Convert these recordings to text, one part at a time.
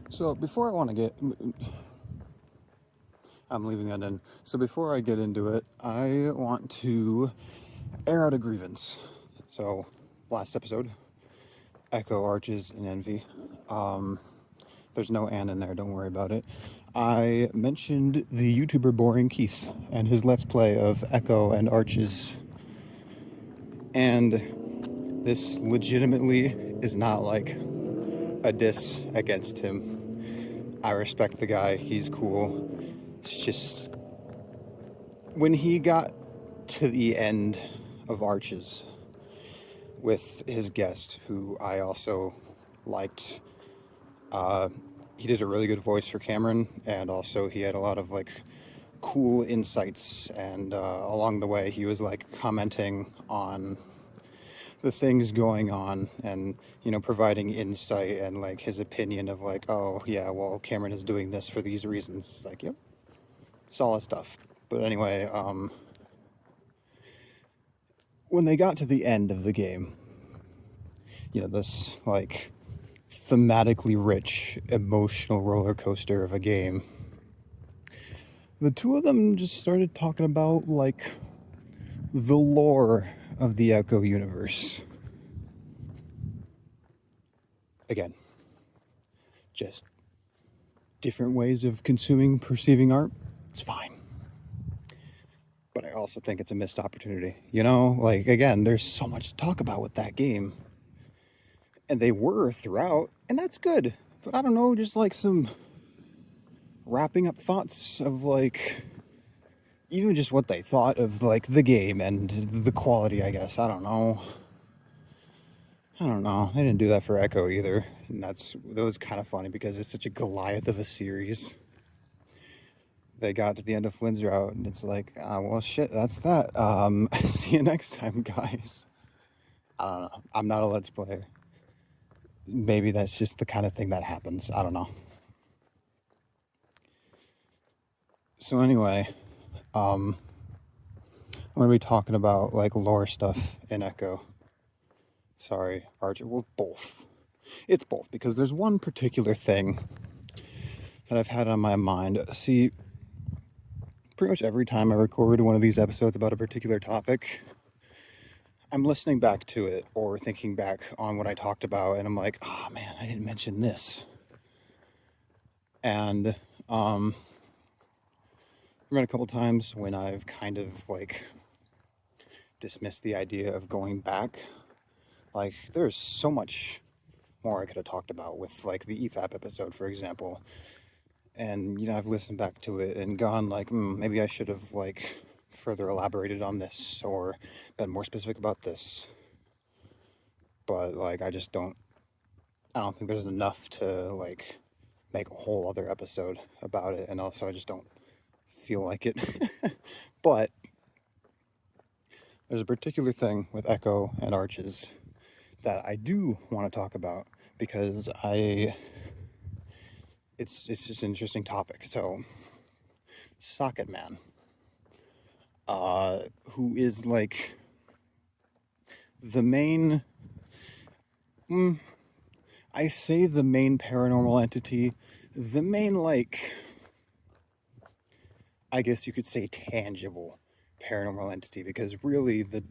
So before I want to get, I'm leaving that in. So before I get into it, I want to air out a grievance. So last episode, Echo, Arches, and Envy. There's no Ann in there, don't worry about it. I mentioned the YouTuber Boring Keith and his Let's Play of Echo and Arches. And this legitimately is not like a diss against him. I respect the guy, he's cool. It's just when he got to the end of Arches with his guest, who I also liked, uh, he did a really good voice for Cameron, and also he had a lot of like cool insights. And along the way, he was like commenting on the things going on, and providing insight and like his opinion of like, oh yeah, well Cameron is doing this for these reasons. It's like, yep, solid stuff. But anyway, when they got to the end of the game, this like thematically rich emotional roller coaster of a game, the two of them just started talking about like the lore of the Echo universe. Again, just different ways of consuming, perceiving art. It's fine. But I also think it's a missed opportunity. Like, again, there's so much to talk about with that game. And they were throughout, and that's good. But I don't know, just like some wrapping up thoughts of like, even just what they thought of like the game and the quality, I guess. I don't know. They didn't do that for Echo either. And that was kind of funny because it's such a Goliath of a series. They got to the end of Flynn's route, and it's like, well, shit, that's that. See you next time, guys. I don't know. I'm not a Let's Player. Maybe that's just the kind of thing that happens. I don't know. So anyway, I'm going to be talking about like lore stuff in Echo. Sorry, Archer. Well, both. It's both, because there's one particular thing that I've had on my mind. See, pretty much every time I record one of these episodes about a particular topic, I'm listening back to it or thinking back on what I talked about, and I'm like, oh man, I didn't mention this. And there have been a couple times when I've kind of like dismissed the idea of going back. Like, there's so much more I could have talked about with like the EFAP episode, for example. And I've listened back to it and gone like, maybe I should have like further elaborated on this or been more specific about this. But like, I don't think there's enough to like make a whole other episode about it, and also I just don't feel like it. But there's a particular thing with Echo and Arches that I do want to talk about because it's just an interesting topic. So, Socket Man, who is like the main, I say the main paranormal entity, the main like, I guess you could say tangible paranormal entity, because really the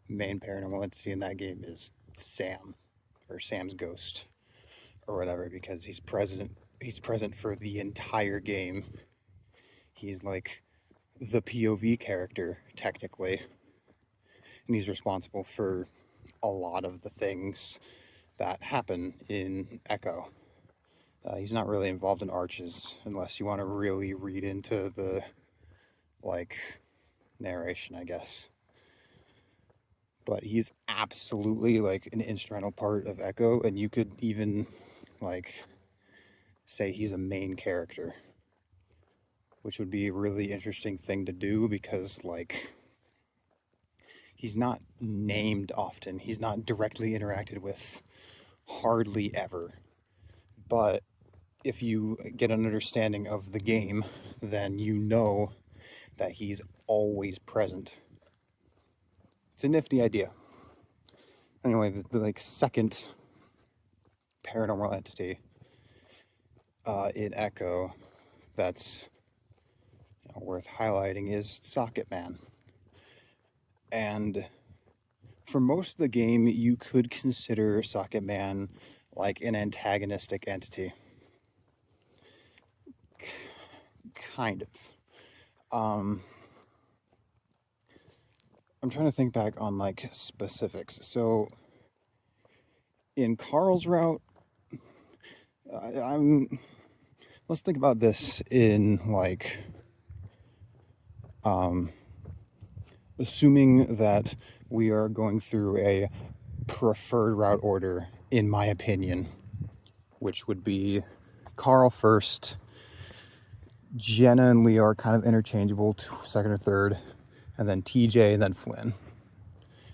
main paranormal entity in that game is Sam, or Sam's ghost, or whatever, because he's present for the entire game. He's like the POV character, technically, and he's responsible for a lot of the things that happen in Echo. He's not really involved in Arches unless you want to really read into the like narration, I guess. But he's absolutely like an instrumental part of Echo, and you could even like say he's a main character, which would be a really interesting thing to do, because like he's not named often, he's not directly interacted with hardly ever. But if you get an understanding of the game, then you know that he's always present. It's a nifty idea. Anyway, the like second paranormal entity in Echo that's worth highlighting is Socket Man. And for most of the game, you could consider Socket Man like an antagonistic entity. Kind of. I'm trying to think back on like specifics. So in Carl's route, let's think about this in like assuming that we are going through a preferred route order, in my opinion, which would be Carl first, Jenna and Leo are kind of interchangeable, second or third, and then TJ, and then Flynn.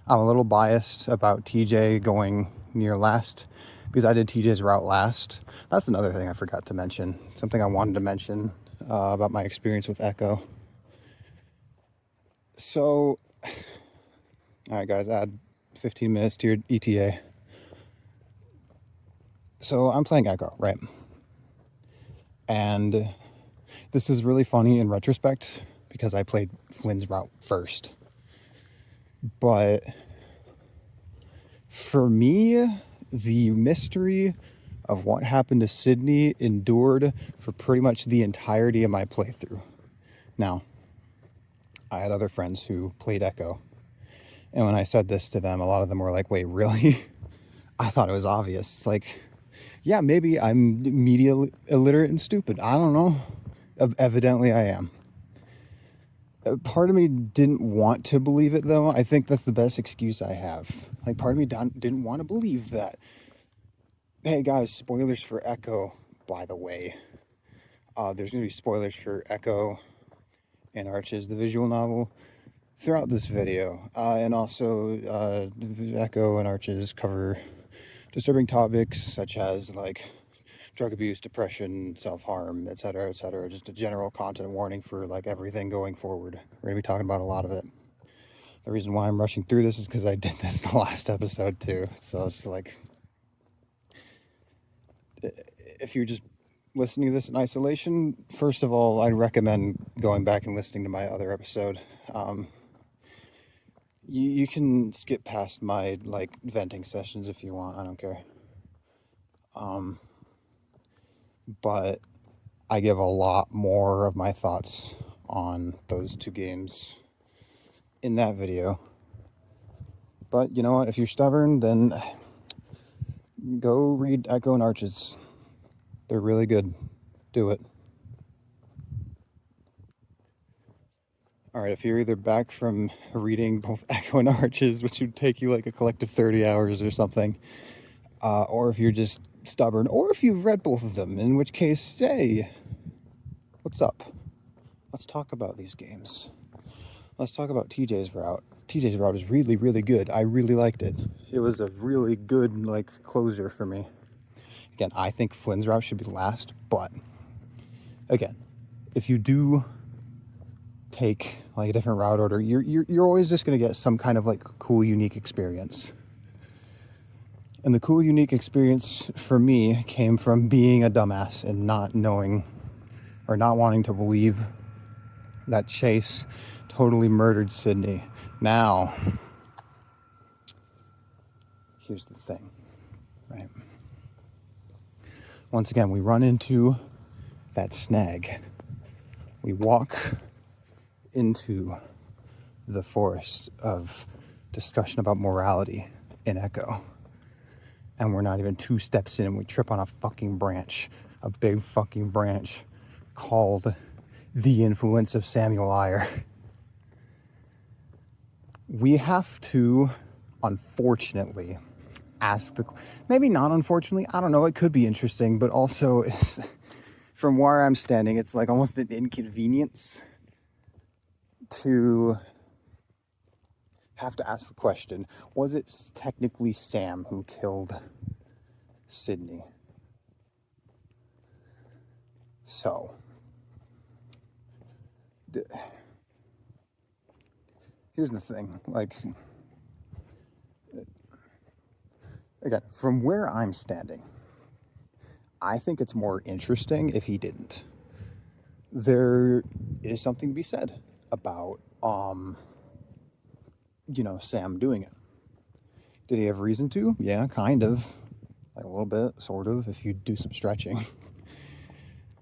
I'm a little biased about TJ going near last because I did TJ's route last. That's another thing I forgot to mention. Something I wanted to mention about my experience with Echo. So, all right, guys, add 15 minutes to your ETA. So I'm playing Echo, right? And this is really funny in retrospect because I played Flynn's route first. But for me, the mystery of what happened to Sydney endured for pretty much the entirety of my playthrough. Now, I had other friends who played Echo, and when I said this to them, a lot of them were like, wait, really? I thought it was obvious. It's like, yeah, maybe I'm media illiterate and stupid. I don't know. Evidently I am. Part of me didn't want to believe it, though. I think that's the best excuse I have. Like, part of me didn't want to believe that. Hey, guys, spoilers for Echo, by the way. There's going to be spoilers for Echo and Arches, the visual novel, throughout this video. And also, Echo and Arches cover disturbing topics such as, like, drug abuse, depression, self-harm, etc., etc. Just a general content warning for like everything going forward. We're gonna be talking about a lot of it. The reason why I'm rushing through this is because I did this the last episode too. So it's like, if you're just listening to this in isolation, first of all, I'd recommend going back and listening to my other episode. You can skip past my like venting sessions if you want. I don't care. But I give a lot more of my thoughts on those two games in that video. But you know what? If you're stubborn, then go read Echo and Arches. They're really good. Do it. Alright, if you're either back from reading both Echo and Arches, which would take you like a collective 30 hours or something, or if you're just stubborn, or if you've read both of them, in which case, say, what's up? Let's talk about these games. Let's talk about TJ's route. TJ's route is really, really good. I really liked it. It was a really good, like, closer for me. Again, I think Flynn's route should be last, but again, if you do take like a different route order, you're always just gonna get some kind of like cool, unique experience. And the cool, unique experience for me came from being a dumbass and not knowing or not wanting to believe that Chase totally murdered Sydney. Now, here's the thing, right? Once again, we run into that snag. We walk into the forest of discussion about morality in Echo. And we're not even 2 steps in and we trip on a fucking branch, a big fucking branch called The Influence of Samuel Iyer. We have to, unfortunately, maybe not unfortunately, I don't know, it could be interesting, but also from where I'm standing, it's like almost an inconvenience to have to ask the question, was it technically Sam who killed Sydney? So, here's the thing, like, again, from where I'm standing, I think it's more interesting if he didn't. There is something to be said about, Sam doing it. Did he have reason to? Yeah, kind of. Like a little bit, sort of, if you do some stretching.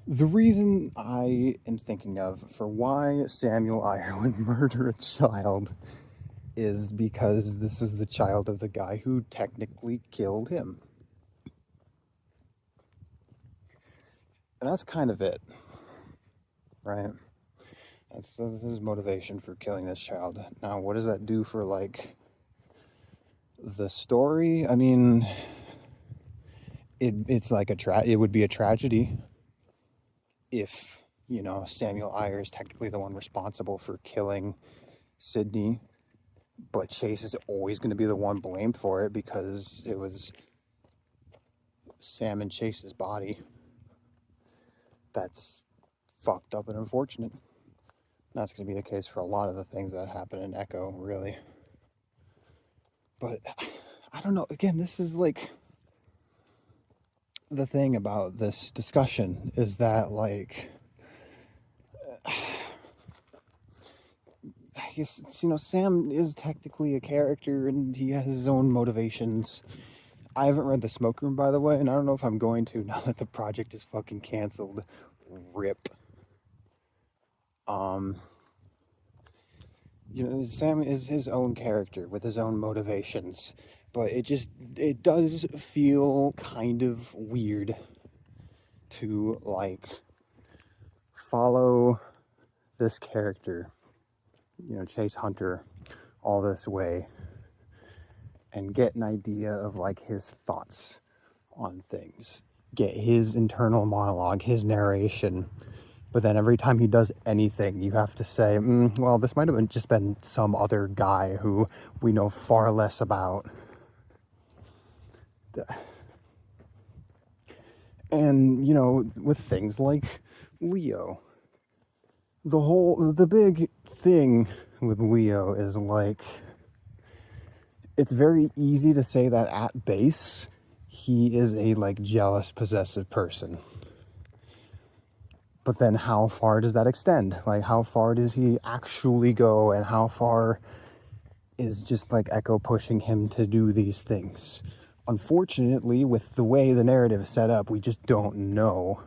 The reason I am thinking of for why Samuel Iyer would murder a child is because this was the child of the guy who technically killed him. And that's kind of it, right? That's his motivation for killing this child. Now, what does that do for, like, the story? I mean, it's like it would be a tragedy if, Samuel Iyer is technically the one responsible for killing Sydney, but Chase is always going to be the one blamed for it because it was Sam and Chase's body. That's fucked up and unfortunate. That's going to be the case for a lot of the things that happen in Echo, really. But I don't know. Again, this is like the thing about this discussion is that, like, I guess it's, Sam is technically a character and he has his own motivations. I haven't read The Smoke Room, by the way, and I don't know if I'm going to now that the project is fucking canceled. RIP. Sam is his own character with his own motivations, but it does feel kind of weird to, like, follow this character, Chase Hunter, all this way and get an idea of, like, his thoughts on things, get his internal monologue, his narration. But then every time he does anything, you have to say, well, this might have just been some other guy who we know far less about. And, with things like Leo, the big thing with Leo is, like, it's very easy to say that at base, he is a, like, jealous, possessive person. But then how far does that extend? Like, how far does he actually go, and how far is just, like, Echo pushing him to do these things? Unfortunately, with the way the narrative is set up, we just don't know.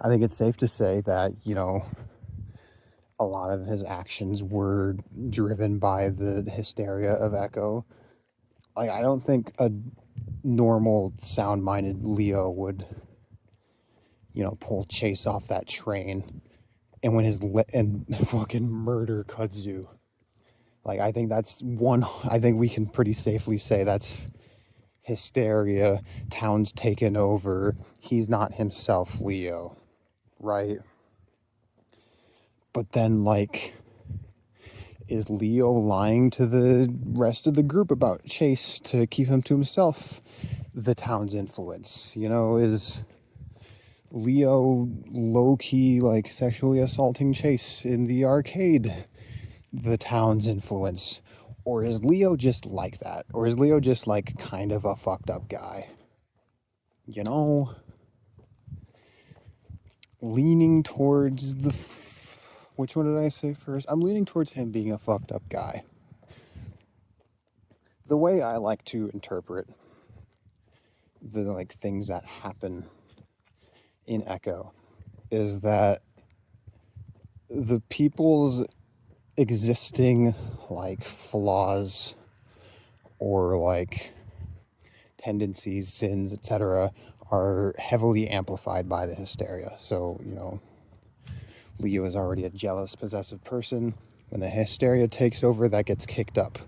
I think it's safe to say that, a lot of his actions were driven by the hysteria of Echo. Like, I don't think a normal, sound-minded Leo would, pull Chase off that train and and fucking murder Kudzu. Like, I think I think we can pretty safely say that's hysteria, town's taken over, he's not himself Leo, right? But then, like, is Leo lying to the rest of the group about Chase to keep him to himself? The town's influence, is Leo low-key, like, sexually assaulting Chase in the arcade the town's influence? Or is Leo just like that? Or is Leo just, like, kind of a fucked up guy? Leaning towards which one did I say first? I'm leaning towards him being a fucked up guy. The way I like to interpret the, like, things that happen in Echo is that the people's existing, like, flaws or, like, tendencies, sins, etc. are heavily amplified by the hysteria. So, Leo is already a jealous, possessive person. When the hysteria takes over, that gets kicked up.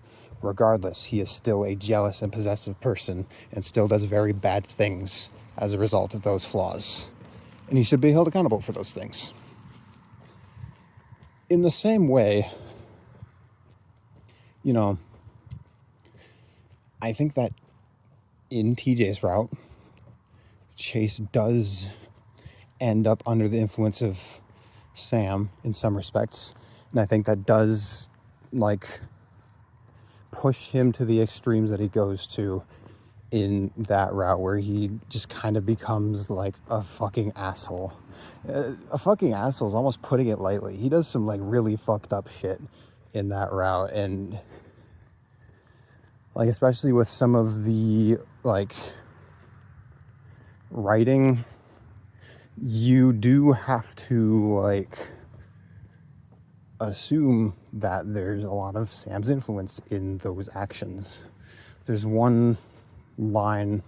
Regardless, he is still a jealous and possessive person and still does very bad things as a result of those flaws. And he should be held accountable for those things. In the same way, I think that in TJ's route, Chase does end up under the influence of Sam in some respects. And I think that does, like, push him to the extremes that he goes to in that route where he just kind of becomes like a fucking asshole. A fucking asshole is almost putting it lightly. He does some like really fucked up shit in that route, and like especially with some of the like writing, you do have to like assume that there's a lot of Sam's influence in those actions. There's one line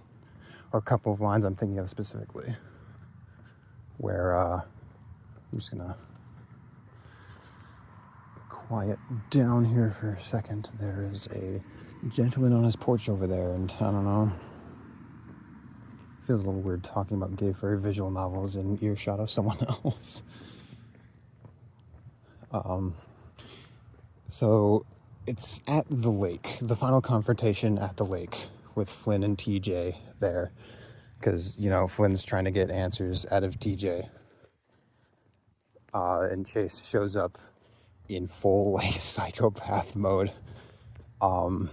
or a couple of lines I'm thinking of specifically where I'm just gonna quiet down here for a second. There is a gentleman on his porch over there, and I don't know, feels a little weird talking about gay fairy visual novels in earshot of someone else. So it's at the lake, the final confrontation at the lake with Flynn and TJ there, because, you know, Flynn's trying to get answers out of TJ. And Chase shows up in full, like, psychopath mode. I'm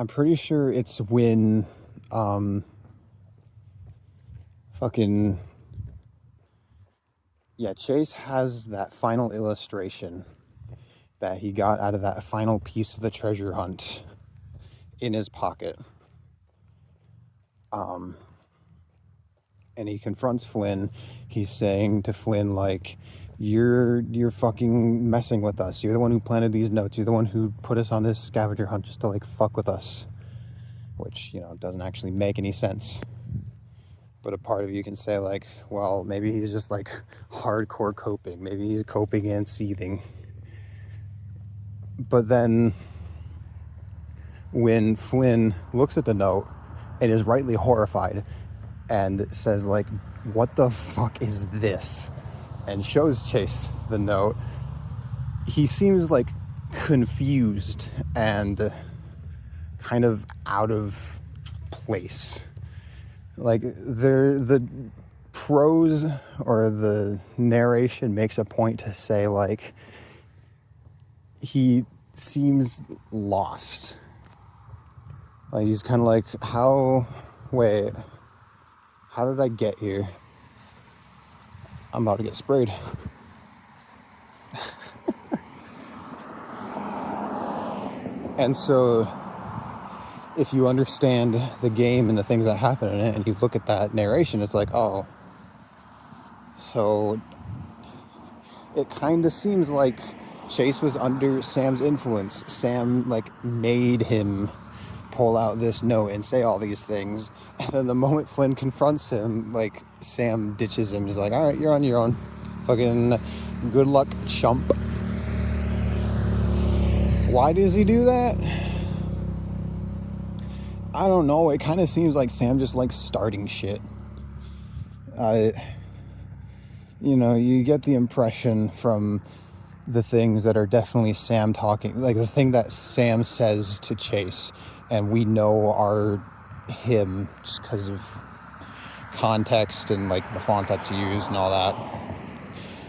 pretty sure it's when, Chase has that final illustration that he got out of that final piece of the treasure hunt in his pocket. And he confronts Flynn. He's saying to Flynn, like, you're fucking messing with us. You're the one who planted these notes. You're the one who put us on this scavenger hunt just to, like, fuck with us. Which, you know, doesn't actually make any sense. But a part of you can say, like, well, maybe he's just, like, hardcore coping. Maybe he's coping and seething. But then when Flynn looks at the note and is rightly horrified and says, like, what the fuck is this? And shows Chase the note, he seems, like, confused and kind of out of place. Like, the prose or the narration makes a point to say, like, he seems lost. Like, he's kind of like, how did I get here? I'm about to get sprayed. And so, if you understand the game and the things that happen in it, and you look at that narration, it's like, oh, so it kind of seems like Chase was under Sam's influence. Sam, like, made him pull out this note and say all these things. And then the moment Flynn confronts him, like, Sam ditches him. He's like, all right, you're on your own. Fucking good luck, chump. Why does he do that? I don't know. It kind of seems like Sam just likes starting shit. You know, you get the impression from the things that are definitely Sam talking, like the thing that Sam says to Chase, and we know are him just because of context and, like, the font that's used and all that.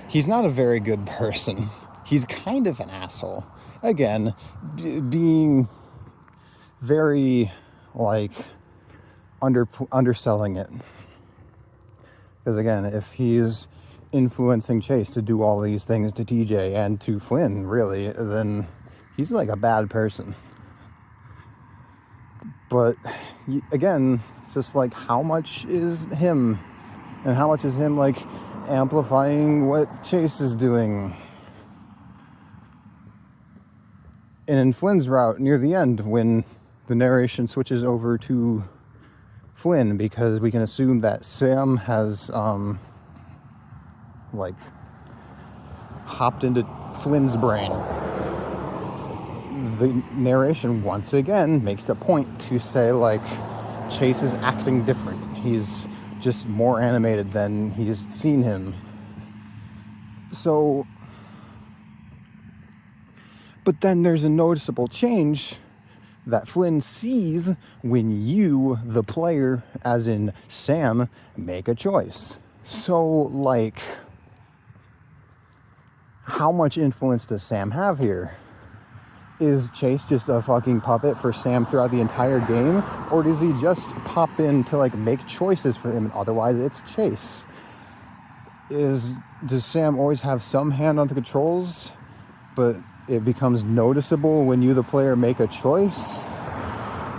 He's not a very good person. He's kind of an asshole. Again, being very, like, underselling it. Because, again, if he's influencing Chase to do all these things to TJ and to Flynn, really, then he's, like, a bad person. But, again, it's just, like, how much is him? And how much is him, like, amplifying what Chase is doing? And in Flynn's route, near the end, when the narration switches over to Flynn, because we can assume that Sam has, like, hopped into Flynn's brain. The narration, once again, makes a point to say, like, Chase is acting different. He's just more animated than he's seen him. So, but then there's a noticeable change that Flynn sees when you, the player, as in Sam, make a choice. So, like, how much influence does Sam have here? is Chase just a fucking puppet for Sam throughout the entire game? Or does he just pop in to like make choices for him and otherwise it's Chase? Does Sam always have some hand on the controls, but it becomes noticeable when you, the player, make a choice?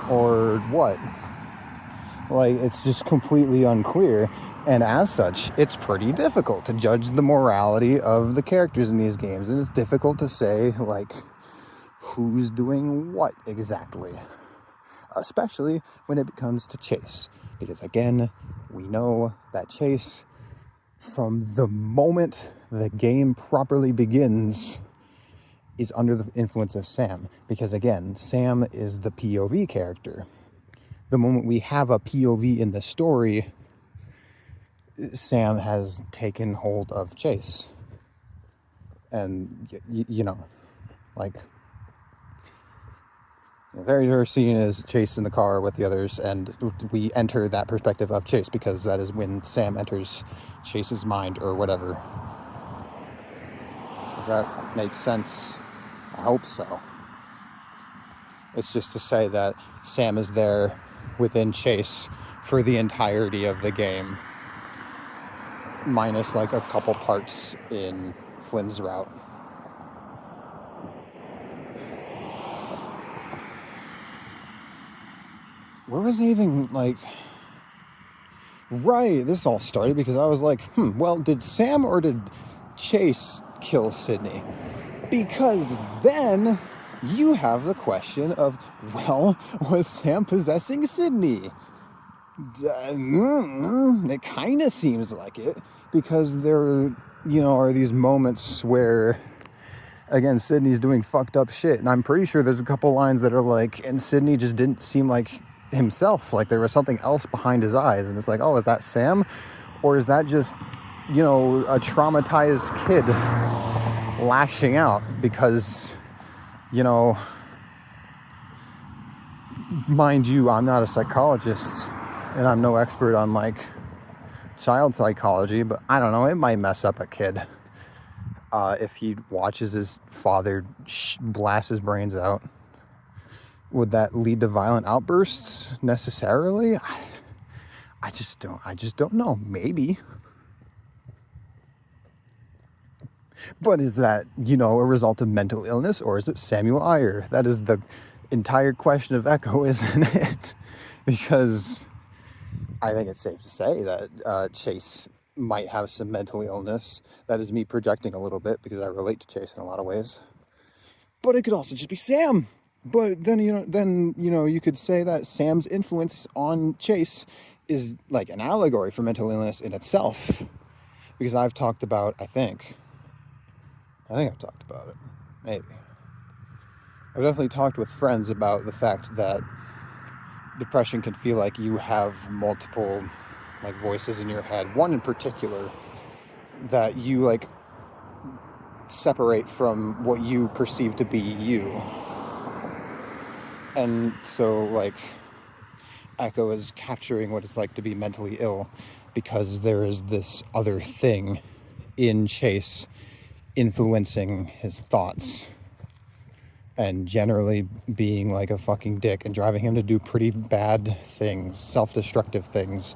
Or what? Like, it's just completely unclear. And as such, it's pretty difficult to judge the morality of the characters in these games. And it's difficult to say, like, who's doing what exactly. Especially when it comes to Chase. Because, again, we know that Chase, from the moment the game properly begins, is under the influence of Sam. Because, again, Sam is the POV character. The moment we have a POV in the story, Sam has taken hold of Chase. And, you know, like, the very first scene is Chase in the car with the others, and we enter that perspective of Chase because that is when Sam enters Chase's mind or whatever. Does that make sense? I hope so. It's just to say that Sam is there within Chase for the entirety of the game, minus like a couple parts in Flynn's route. Where was I even, like... Right, this all started because I was like, well, did Sam or did Chase kill Sydney? Because then you have the question of, well, was Sam possessing Sydney? It kind of seems like it, because there, are these moments where, again, Sydney's doing fucked up shit, and I'm pretty sure there's a couple lines that are like, and Sydney just didn't seem like himself, like there was something else behind his eyes, and it's like, oh, is that Sam? Or is that just, a traumatized kid lashing out because, mind you, I'm not a psychologist, and I'm no expert on, like, child psychology, but I don't know, it might mess up a kid. If he watches his father blast his brains out. Would that lead to violent outbursts necessarily? I just don't know. Maybe. But is that, a result of mental illness, or is it Samuel Iyer? That is the entire question of Echo, isn't it? Because I think it's safe to say that Chase might have some mental illness. That is me projecting a little bit because I relate to Chase in a lot of ways. But it could also just be Sam. But then, you could say that Sam's influence on Chase is like an allegory for mental illness in itself. Because I've talked about, I think I've talked about it. Maybe. I've definitely talked with friends about the fact that depression can feel like you have multiple, like, voices in your head. One in particular that you, like, separate from what you perceive to be you. And so, like, Echo is capturing what it's like to be mentally ill because there is this other thing in Chase influencing his thoughts and generally being like a fucking dick and driving him to do pretty bad things, self-destructive things,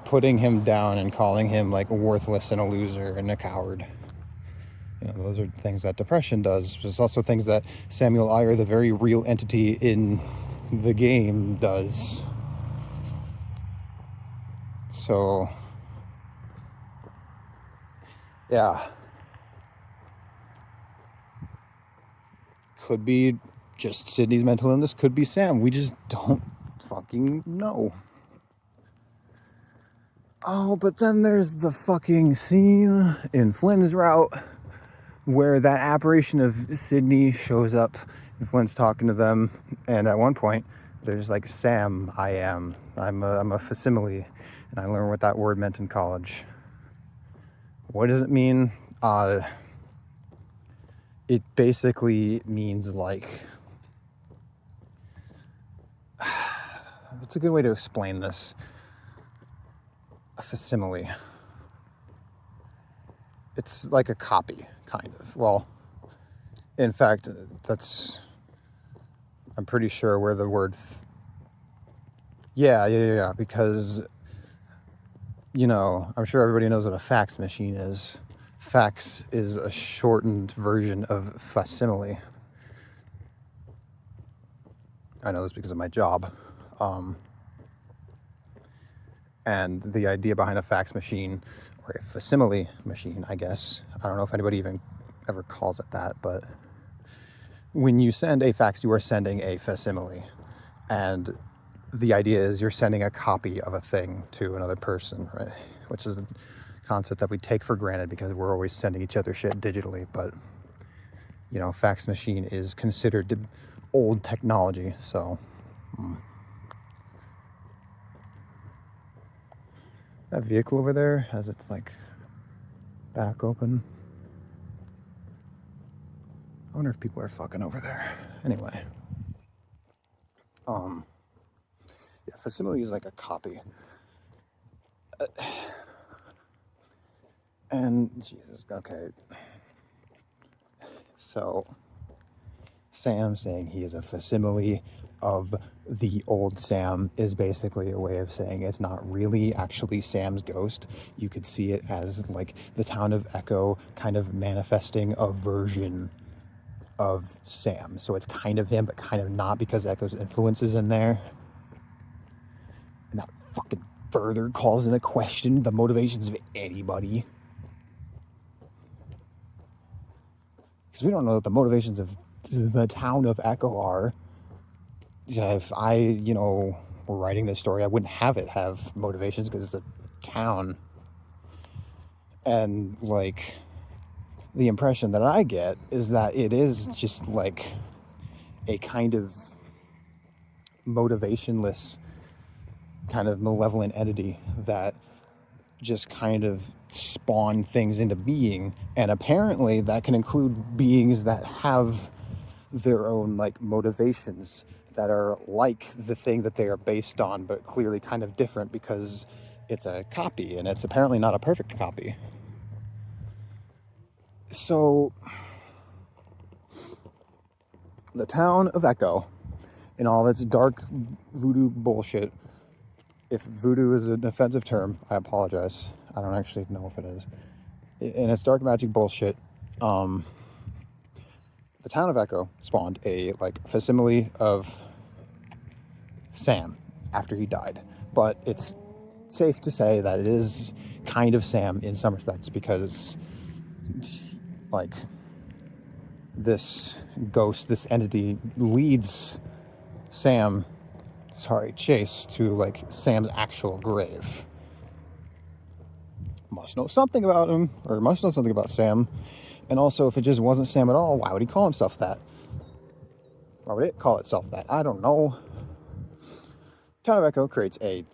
putting him down and calling him like worthless and a loser and a coward. Those are things that depression does. There's also things that Samuel Iyer, the very real entity in the game, does. So, yeah. Could be just Sydney's mental illness, could be Sam. We just don't fucking know. Oh, but then there's the fucking scene in Flynn's route where that apparition of Sydney shows up and Flynn's talking to them, and at one point there's like, Sam, I'm a facsimile, and I learned what that word meant in college. What does it mean? It basically means like, what's a good way to explain this? A facsimile. It's like a copy, kind of. Well, in fact, that's I'm pretty sure where the word... Yeah, because, you know, I'm sure everybody knows what a fax machine is. Fax is a shortened version of facsimile. I know this because of my job. And the idea behind a fax machine, or a facsimile machine, I guess. I don't know if anybody even ever calls it that, but when you send a fax, you are sending a facsimile. And the idea is you're sending a copy of a thing to another person, right? Which is a concept that we take for granted because we're always sending each other shit digitally. But, you know, fax machine is considered old technology, so... That vehicle over there has its, like, back open. I wonder if people are fucking over there. Anyway. Yeah, facsimile is like a copy. And, Jesus, okay. So, Sam saying he is a facsimile of the old Sam is basically a way of saying it's not really actually Sam's ghost. You could see it as like the town of Echo kind of manifesting a version of Sam. So it's kind of him, but kind of not because Echo's influence is in there. And that fucking further calls into question the motivations of anybody. Because we don't know what the motivations of the town of Echo are. If I, you know, were writing this story, I wouldn't have it have motivations because it's a town. And, like, the impression that I get is that it is just, like, a kind of motivationless, kind of malevolent entity that just kind of spawn things into being. And apparently that can include beings that have their own, like, motivations that are like the thing that they are based on, but clearly kind of different because it's a copy, and it's apparently not a perfect copy. So, the town of Echo, in all its dark voodoo bullshit, if voodoo is an offensive term, I apologize. I don't actually know if it is. In its dark magic bullshit, the town of Echo spawned a, like, facsimile of Sam after he died, but it's safe to say that it is kind of Sam in some respects because, like, this ghost, this entity leads Chase to, like, Sam's actual grave. Must know something about him, or must know something about Sam. And also, if it just wasn't Sam at all, why would he call himself that? Why would it call itself that? I don't know. Town of Echo creates a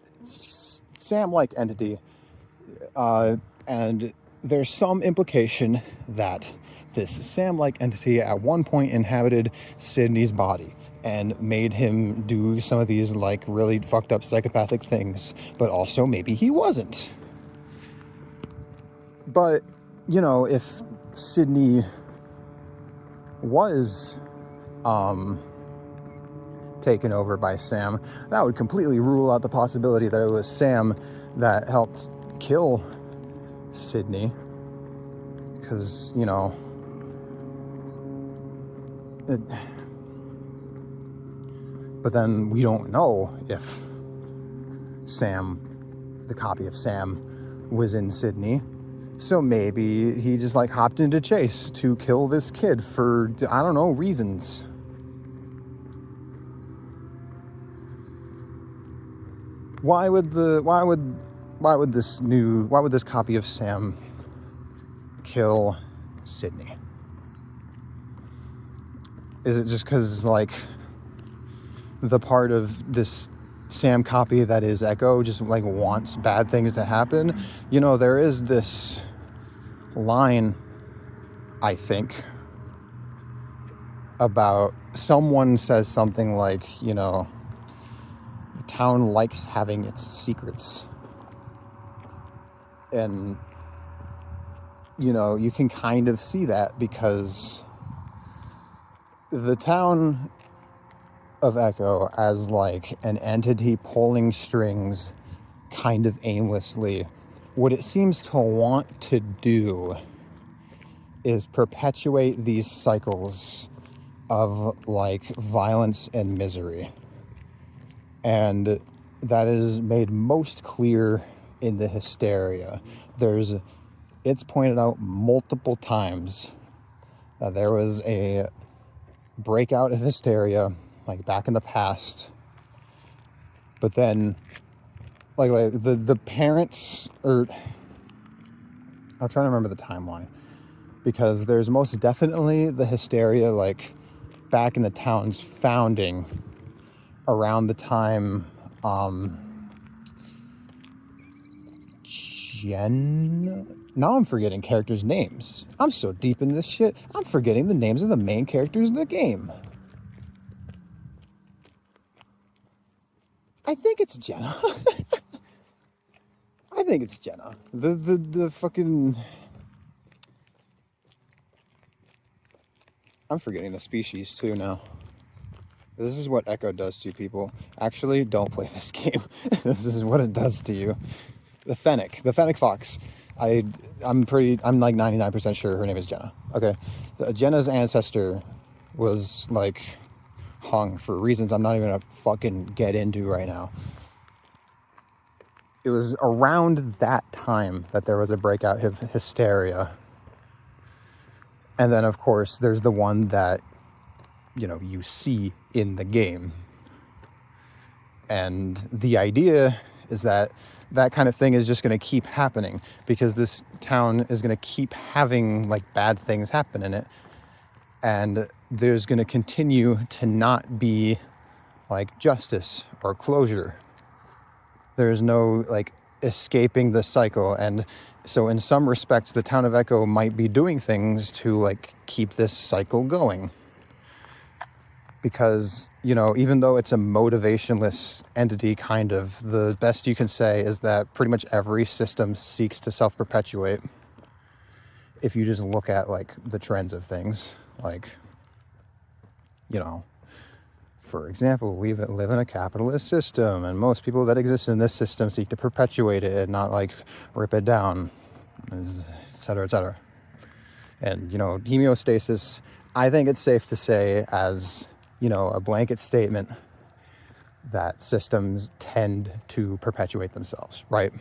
Sam-like entity, and there's some implication that this Sam-like entity at one point inhabited Sydney's body and made him do some of these, like, really fucked up psychopathic things, but also maybe he wasn't. But, you know, if Sydney was taken over by Sam, that would completely rule out the possibility that it was Sam that helped kill Sydney, because, you know, but then we don't know if Sam, the copy of Sam, was in Sydney. So maybe he just, like, hopped into Chase to kill this kid for, I don't know, reasons. Why would this copy of Sam kill Sydney? Is it just because, like, the part of this Sam copy that is Echo just, like, wants bad things to happen? You know, there is this line, I think, about someone says something like, you know, the town likes having its secrets. And, you know, you can kind of see that because the town of Echo as like an entity pulling strings kind of aimlessly. What it seems to want to do is perpetuate these cycles of like violence and misery. And that is made most clear in the hysteria. It's pointed out multiple times that there was a breakout of hysteria like back in the past, but then like the parents, or I'm trying to remember the timeline, because there's most definitely the hysteria like back in the town's founding around the time now I'm forgetting characters' names. I'm so deep in this shit, I'm forgetting the names of the main characters in the game. I think it's Jenna. I think it's Jenna. The fucking... I'm forgetting the species too now. This is what Echo does to people. Actually, don't play this game. This is what it does to you. The Fennec fox. I'm like 99% sure her name is Jenna. Okay. Jenna's ancestor was like hung for reasons I'm not even gonna fucking get into right now. It was around that time that there was a breakout of hysteria. And then of course there's the one that, you know, you see in the game. And the idea is that that kind of thing is just going to keep happening because this town is going to keep having like bad things happen in it. And there's going to continue to not be like justice or closure. There's no like escaping the cycle. And so in some respects, the town of Echo might be doing things to like keep this cycle going. Because, you know, even though it's a motivationless entity, kind of, the best you can say is that pretty much every system seeks to self-perpetuate. If you just look at, like, the trends of things. Like, you know, for example, we live in a capitalist system, and most people that exist in this system seek to perpetuate it and not, like, rip it down, et cetera, et cetera. And, you know, homeostasis, I think it's safe to say as... you know, a blanket statement that systems tend to perpetuate themselves, right?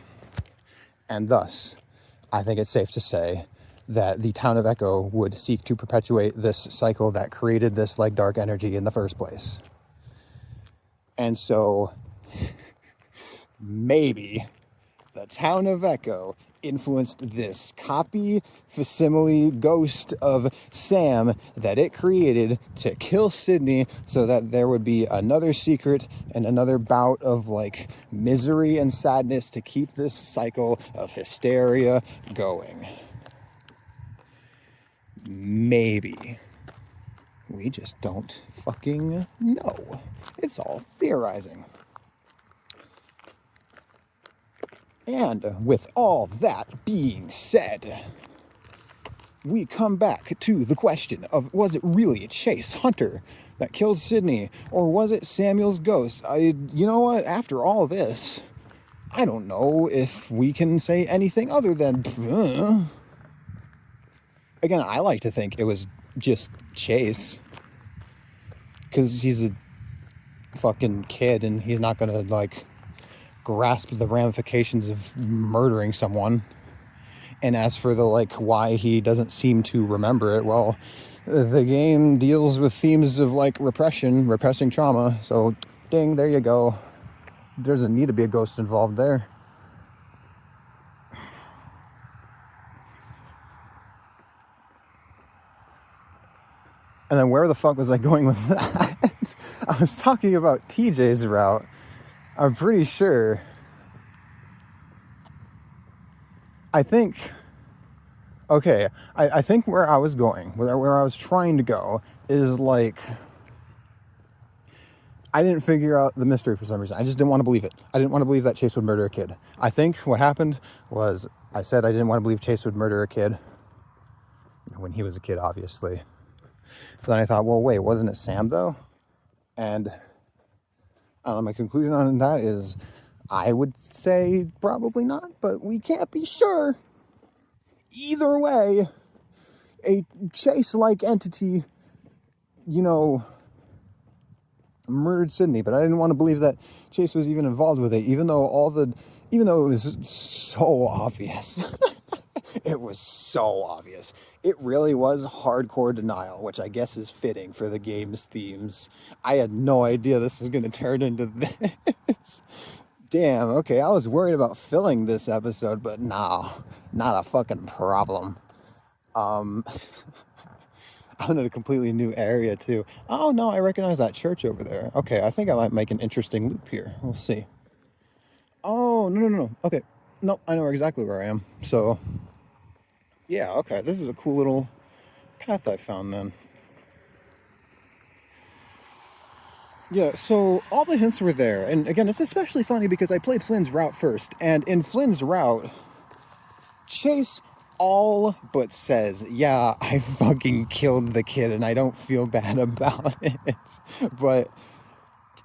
And thus, I think it's safe to say that the town of Echo would seek to perpetuate this cycle that created this like dark energy in the first place. And so maybe the town of Echo influenced this copy facsimile ghost of Sam that it created to kill Sydney so that there would be another secret and another bout of like misery and sadness to keep this cycle of hysteria going. Maybe. We just don't fucking know. It's all theorizing. And with all that being said, we come back to the question of, was it really Chase Hunter that killed Sydney, or was it Samuel's ghost? You know what, after all this, I don't know if we can say anything other than, Again, I like to think it was just Chase, because he's a fucking kid and he's not gonna, like, grasp the ramifications of murdering someone. And as for the like why he doesn't seem to remember it, well, the game deals with themes of like repressing trauma, so ding, there you go. There doesn't need to be a ghost involved there. And then where the fuck was I going with that? I was talking about TJ's route. I'm pretty sure. I think where I was going, where I was trying to go, is like, I didn't figure out the mystery for some reason. I just didn't want to believe it. I didn't want to believe that Chase would murder a kid. I think what happened was I said I didn't want to believe Chase would murder a kid. When he was a kid, obviously. But then I thought, well, wait, wasn't it Sam, though? And My conclusion on that is I would say probably not, but we can't be sure. Either way, a Chase-like entity, murdered Sydney, but I didn't want to believe that Chase was even involved with it, even though it was so obvious. It was so obvious. It really was hardcore denial, which I guess is fitting for the game's themes. I had no idea this was going to turn into this. Damn, okay, I was worried about filling this episode, but nah, not a fucking problem. I'm in a completely new area, too. Oh, no, I recognize that church over there. Okay, I think I might make an interesting loop here. We'll see. Oh, no. Okay, no, I know exactly where I am. So, yeah, okay, this is a cool little path I found then. Yeah, so all the hints were there. And again, it's especially funny because I played Flynn's route first. And in Flynn's route, Chase all but says, yeah, I fucking killed the kid and I don't feel bad about it. But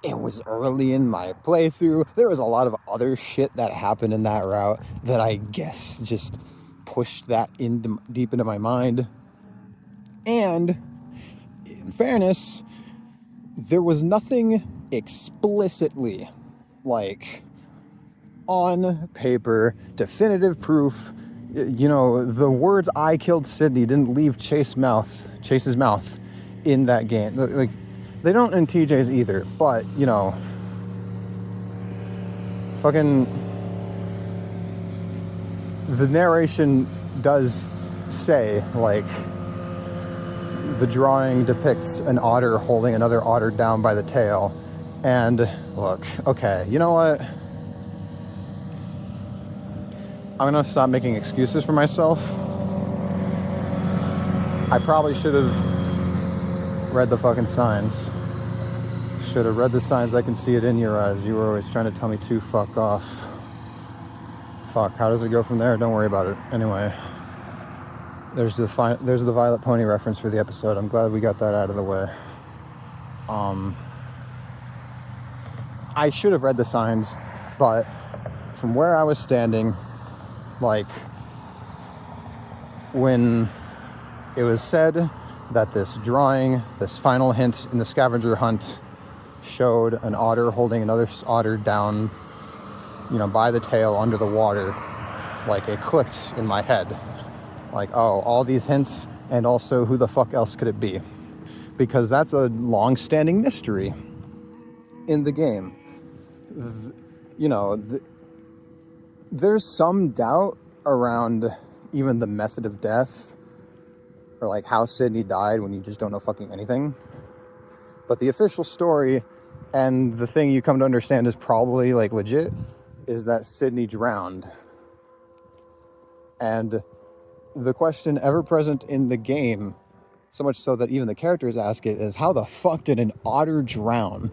it was early in my playthrough. There was a lot of other shit that happened in that route that I guess just pushed that deep into my mind. And in fairness, there was nothing explicitly like on paper, definitive proof. The words "I killed Sydney" didn't leave Chase's mouth in that game. Like, they don't in TJ's either, but fucking the narration does say, like, the drawing depicts an otter holding another otter down by the tail. And look, okay, you know what? I'm gonna stop making excuses for myself. I probably should have read the fucking signs. Should have read the signs. I can see it in your eyes. You were always trying to tell me to fuck off. Fuck, how does it go from there? Don't worry about it. Anyway, there's the Violet Pony reference for the episode. I'm glad we got that out of the way. I should have read the signs, but from where I was standing, like, when it was said that this drawing, this final hint in the scavenger hunt, showed an otter holding another otter down, by the tail under the water, like, it clicked in my head. Like, oh, all these hints, and also who the fuck else could it be? Because that's a long-standing mystery in the game. There's some doubt around even the method of death, or like how Sydney died when you just don't know fucking anything. But the official story, and the thing you come to understand is probably like legit, is that Sydney drowned. And the question ever present in the game, so much so that even the characters ask it, is how the fuck did an otter drown?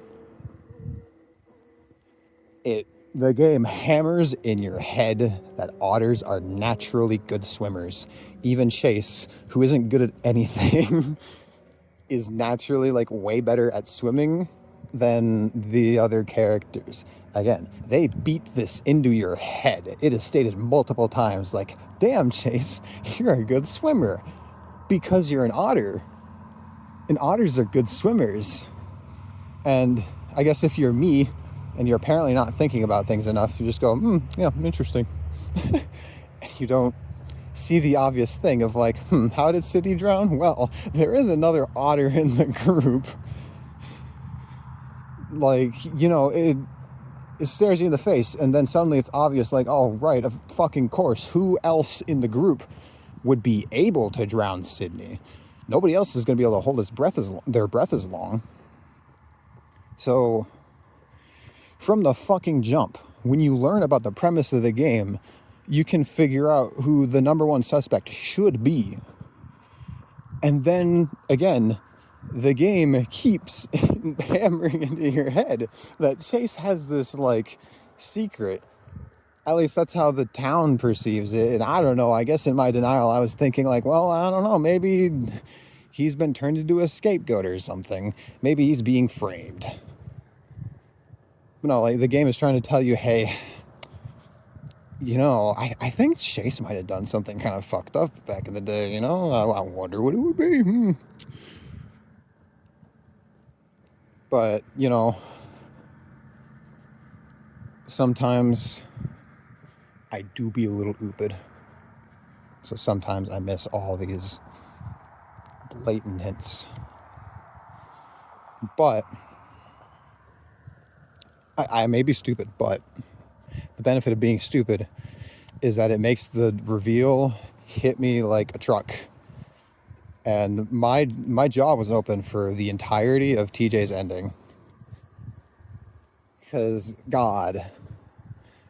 The game hammers in your head that otters are naturally good swimmers. Even Chase, who isn't good at anything, is naturally like way better at swimming than the other characters. Again, they beat this into your head. It is stated multiple times, like, damn, Chase, you're a good swimmer because you're an otter. And otters are good swimmers. And I guess if you're me, and you're apparently not thinking about things enough, you just go, yeah, interesting. You don't see the obvious thing of like, how did Sydney drown? Well, there is another otter in the group. Like, it stares you in the face, and then suddenly it's obvious, like, oh, right, of fucking course. Who else in the group would be able to drown Sydney? Nobody else is going to be able to hold their breath as long. So, from the fucking jump, when you learn about the premise of the game, you can figure out who the number one suspect should be. And then, again, the game keeps hammering into your head that Chase has this, like, secret. At least that's how the town perceives it. And I don't know, I guess in my denial I was thinking, like, well, I don't know, maybe he's been turned into a scapegoat or something. Maybe he's being framed. No, like the game is trying to tell you, hey, I think Chase might have done something kind of fucked up back in the day, I wonder what it would be. But, sometimes I do be a little ooped. So sometimes I miss all these blatant hints. But I may be stupid, but the benefit of being stupid is that it makes the reveal hit me like a truck. And my jaw was open for the entirety of TJ's ending. Because, God,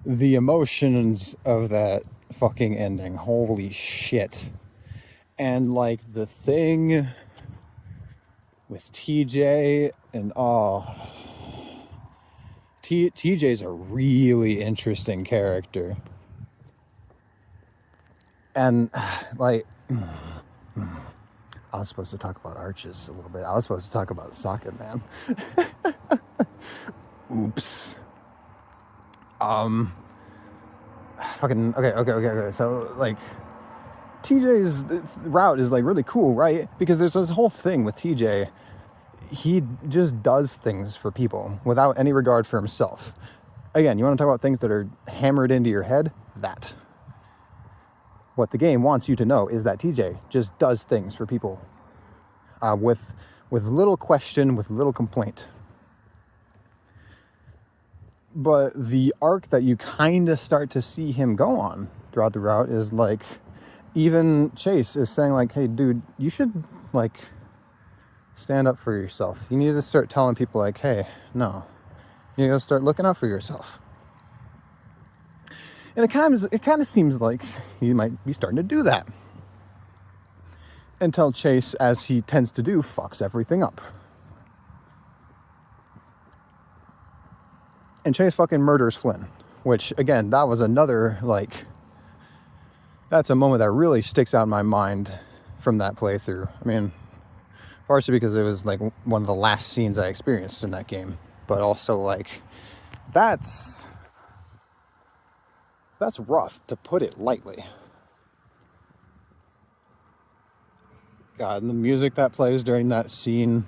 the emotions of that fucking ending, holy shit. And, like, the thing with TJ, and, TJ's a really interesting character. And, like, I was supposed to talk about arches a little bit. I was supposed to talk about socket, man. Oops. Okay. So, like, TJ's route is, like, really cool, right? Because there's this whole thing with TJ. He just does things for people without any regard for himself. Again, you want to talk about things that are hammered into your head? That. What the game wants you to know is that TJ just does things for people with little question, with little complaint. But the arc that you kind of start to see him go on throughout the route is, like, even Chase is saying, like, hey, dude, you should, like, stand up for yourself. You need to start telling people, like, hey, no, you need to start looking out for yourself. And it kind of seems like he might be starting to do that. Until Chase, as he tends to do, fucks everything up. And Chase fucking murders Flynn. Which, again, that was another, like, that's a moment that really sticks out in my mind from that playthrough. I mean, partially because it was, like, one of the last scenes I experienced in that game. But also, like, that's rough, to put it lightly. God, and the music that plays during that scene,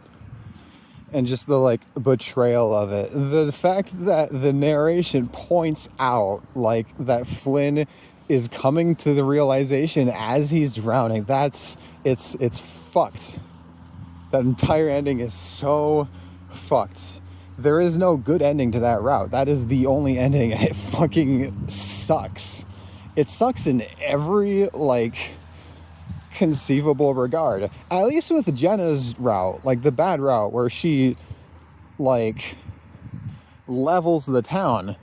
and just the, like, betrayal of it. The fact that the narration points out, like, that Flynn is coming to the realization as he's drowning. It's fucked. That entire ending is so fucked. There is no good ending to that route. That is the only ending. It fucking sucks. It sucks in every, like, conceivable regard. At least with Jenna's route, like the bad route where she, like, levels the town.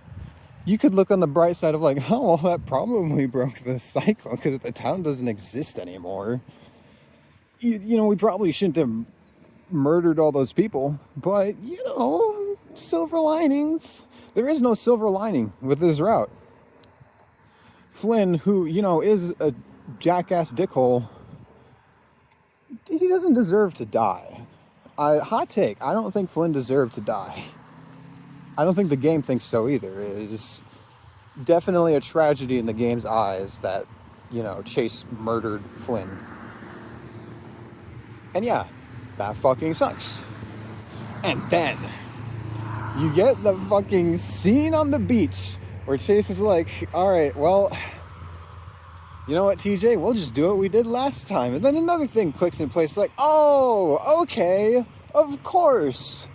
You could look on the bright side of, like, oh, well, that probably broke the cycle because the town doesn't exist anymore. You know, we probably shouldn't have murdered all those people, but, silver linings. There is no silver lining with this route. Flynn, who, is a jackass dickhole, he doesn't deserve to die. Hot take, I don't think Flynn deserved to die. I don't think the game thinks so either. It is definitely a tragedy in the game's eyes that, Chase murdered Flynn. And yeah, that fucking sucks. And then you get the fucking scene on the beach where Chase is like, all right, well, you know what, TJ, we'll just do what we did last time. And then another thing clicks in place, like, oh, okay, of course.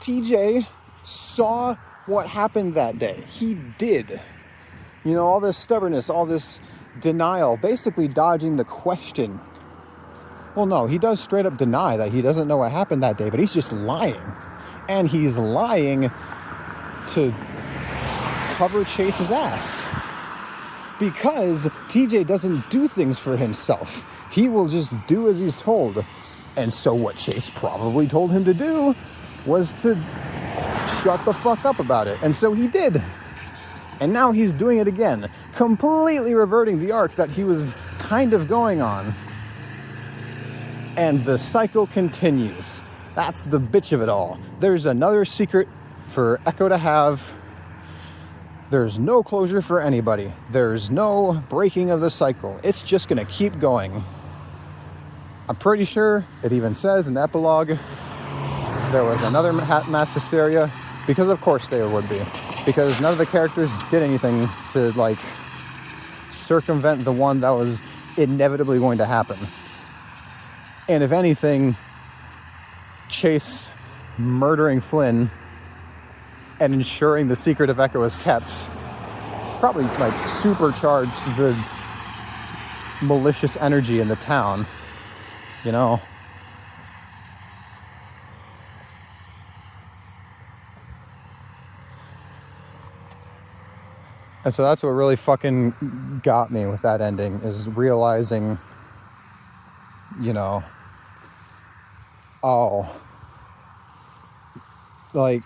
TJ saw what happened that day. He did. All this stubbornness, all this denial, basically dodging the question. Well, no, he does straight up deny that he doesn't know what happened that day, but he's just lying. And he's lying to cover Chase's ass. Because TJ doesn't do things for himself. He will just do as he's told. And so what Chase probably told him to do was to shut the fuck up about it. And so he did. And now he's doing it again, completely reverting the arc that he was kind of going on. And the cycle continues. That's the bitch of it all. There's another secret for Echo to have. There's no closure for anybody. There's no breaking of the cycle. It's just going to keep going. I'm pretty sure it even says in the epilogue there was another mass hysteria, because of course there would be. Because none of the characters did anything to, like, circumvent the one that was inevitably going to happen. And if anything, Chase murdering Flynn and ensuring the secret of Echo is kept probably, like, supercharged the malicious energy in the town, you know? And so that's what really fucking got me with that ending, is realizing, you know, oh, like,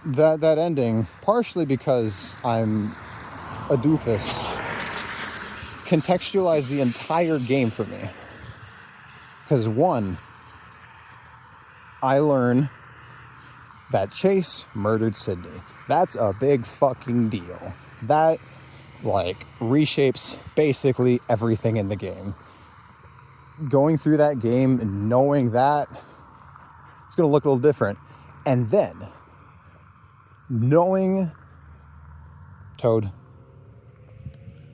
that ending, partially because I'm a doofus, contextualized the entire game for me. Because one, I learn that Chase murdered Sydney. That's a big fucking deal. That, like, reshapes basically everything in the game. Going through that game and knowing that, it's going to look a little different. And then, knowing Toad,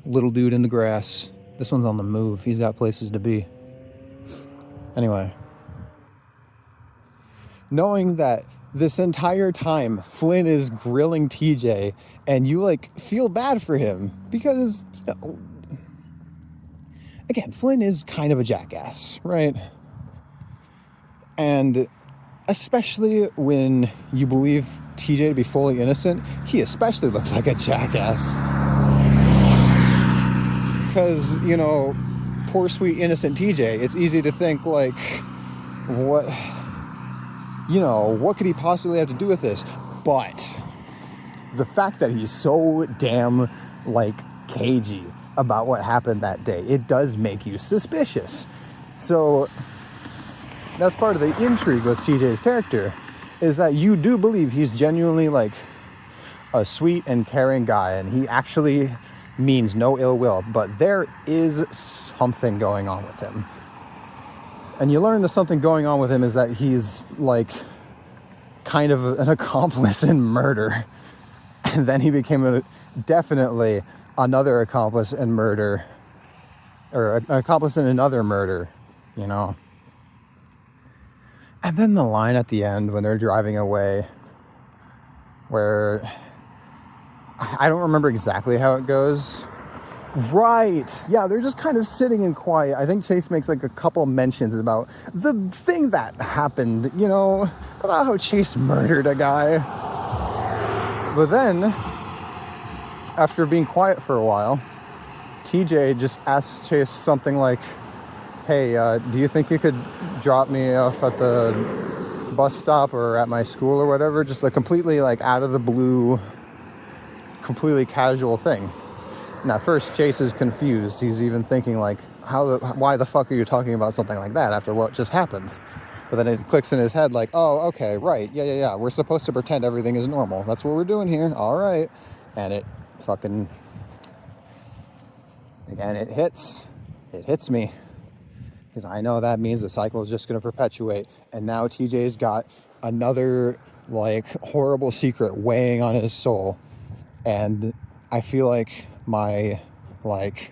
little dude in the grass. This one's on the move. He's got places to be. Anyway. Knowing that this entire time Flynn is grilling TJ and you, like, feel bad for him because, you know, again, Flynn is kind of a jackass, right? And especially when you believe TJ to be fully innocent, he especially looks like a jackass. Because, you know, poor sweet innocent TJ, it's easy to think, like, what, you know, what could he possibly have to do with this? But the fact that he's so damn, like, cagey about what happened that day, it does make you suspicious. So that's part of the intrigue with TJ's character, is that you do believe he's genuinely, like, a sweet and caring guy, and he actually means no ill will, but there is something going on with him. And you learn that something going on with him is that he's, like, kind of an accomplice in murder. And then he became definitely another accomplice in murder, or an accomplice in another murder, you know. And then the line at the end when they're driving away, where I don't remember exactly how it goes. Right. Yeah, they're just kind of sitting in quiet. I think Chase makes, like, a couple mentions about the thing that happened, you know, about how Chase murdered a guy. But then, after being quiet for a while, TJ just asks Chase something like, hey, do you think you could drop me off at the bus stop or at my school or whatever? Just, like, completely, like, out of the blue, completely casual thing. And at first, Chase is confused. He's even thinking, like, why the fuck are you talking about something like that after what just happened? But then it clicks in his head, like, oh, okay, right, yeah. We're supposed to pretend everything is normal. That's what we're doing here. All right. And it fucking, again, it hits me. Because I know that means the cycle is just going to perpetuate. And now TJ's got another, like, horrible secret weighing on his soul. And I feel like my, like,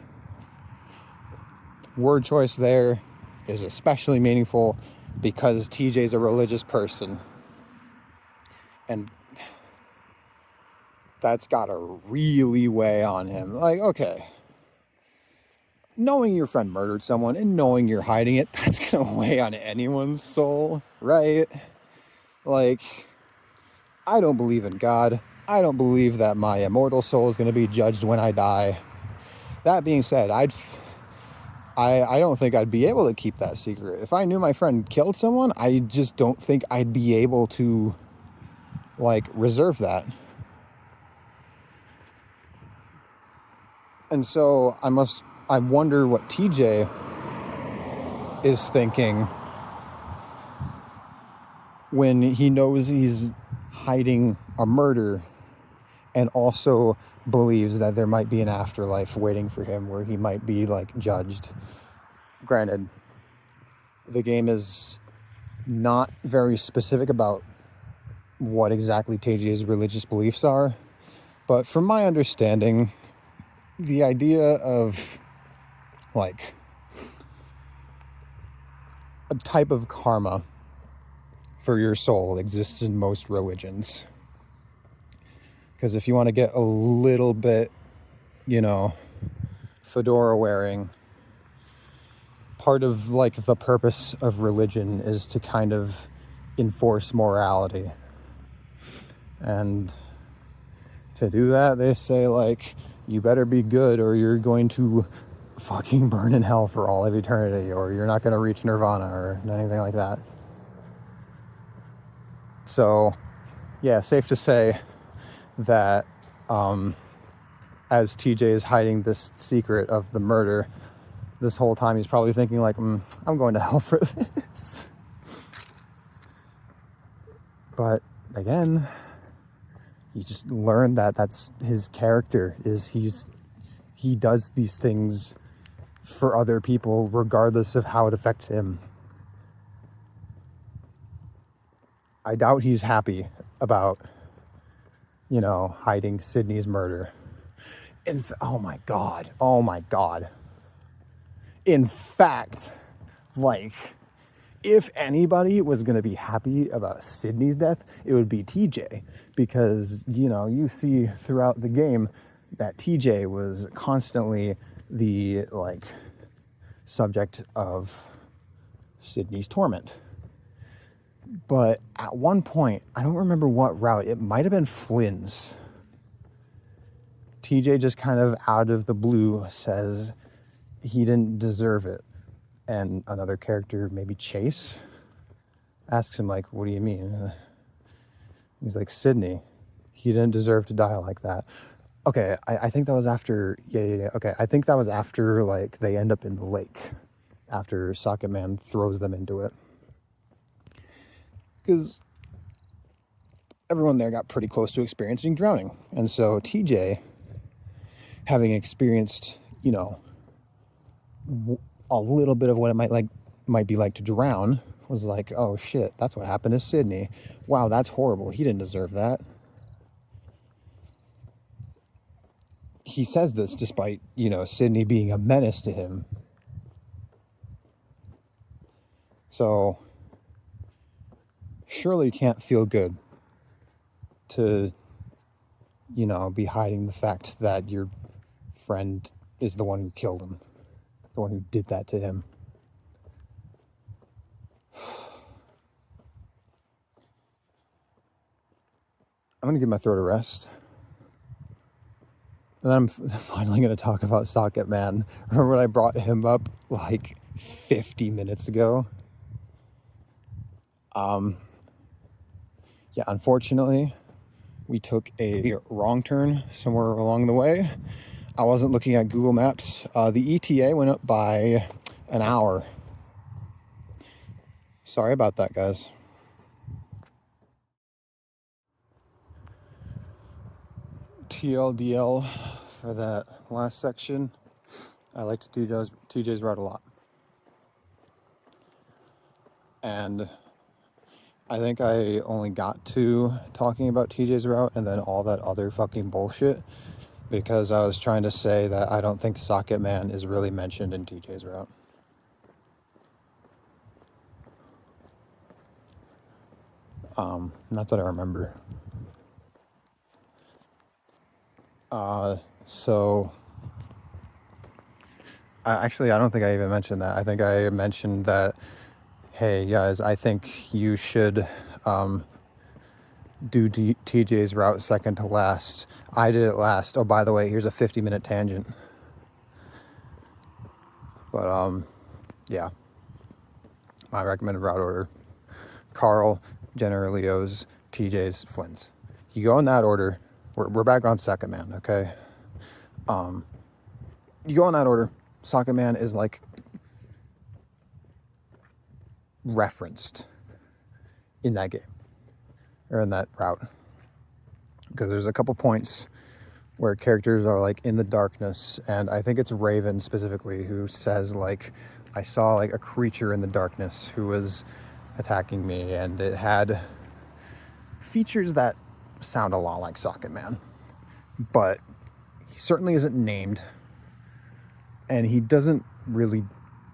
word choice there is especially meaningful because TJ's a religious person. And that's gotta really weigh on him. Like, okay, knowing your friend murdered someone and knowing you're hiding it, that's gonna weigh on anyone's soul, right? Like, I don't believe in God. I don't believe that my immortal soul is going to be judged when I die. That being said, I don't think I'd be able to keep that secret. If I knew my friend killed someone, I just don't think I'd be able to, like, reserve that. And so I wonder what TJ is thinking when he knows he's hiding a murder and also believes that there might be an afterlife waiting for him where he might be like judged. Granted, the game is not very specific about what exactly TJ's religious beliefs are, but from my understanding, the idea of like a type of karma for your soul exists in most religions. Because if you want to get a little bit, fedora wearing, part of like the purpose of religion is to kind of enforce morality. And to do that, they say like, you better be good or you're going to fucking burn in hell for all of eternity, or you're not going to reach nirvana or anything like that. So yeah, safe to say that as TJ is hiding this secret of the murder, this whole time he's probably thinking like, I'm going to hell for this. But again, you just learn that that's his character, is he does these things for other people regardless of how it affects him. I doubt he's happy about, hiding Sydney's murder. And oh my god. In fact, like, if anybody was going to be happy about Sydney's death, it would be TJ. Because, you see throughout the game that TJ was constantly the, like, subject of Sydney's torment. But at one point, I don't remember what route, it might have been Flynn's. TJ just kind of out of the blue says he didn't deserve it. And another character, maybe Chase, asks him like, what do you mean? He's like, Sydney, he didn't deserve to die like that. Okay, I think that was after, yeah. Okay, I think that was after, like, they end up in the lake. After Socket Man throws them into it. Because everyone there got pretty close to experiencing drowning. And so TJ, having experienced, a little bit of what it might be like to drown, was like, oh shit, that's what happened to Sydney. Wow, that's horrible. He didn't deserve that. He says this despite, Sydney being a menace to him. So surely you can't feel good to, be hiding the fact that your friend is the one who killed him, the one who did that to him. I'm going to give my throat a rest. And I'm finally going to talk about Socket Man. Remember when I brought him up like 50 minutes ago? Yeah, unfortunately, we took a wrong turn somewhere along the way. I wasn't looking at Google Maps. The ETA went up by an hour. Sorry about that, guys. TLDL for that last section. I like TJ's route a lot. And I think I only got to talking about TJ's route and then all that other fucking bullshit because I was trying to say that I don't think Socket Man is really mentioned in TJ's route. Not that I remember. So actually, I don't think I even mentioned that. I think I mentioned that, hey guys, I think you should do TJ's route second to last. I did it last. Oh, by the way, here's a 50-minute tangent. But yeah, my recommended route order: Carl, Jenner, Leo's, TJ's, Flynn's. You go in that order. We're back on Socket Man, okay? You go in that order. Socket Man is like referenced in that game, or in that route. Because there's a couple points where characters are like in the darkness, and I think it's Raven specifically who says like, I saw like a creature in the darkness who was attacking me, and it had features that sound a lot like Socket Man, but he certainly isn't named, and he doesn't really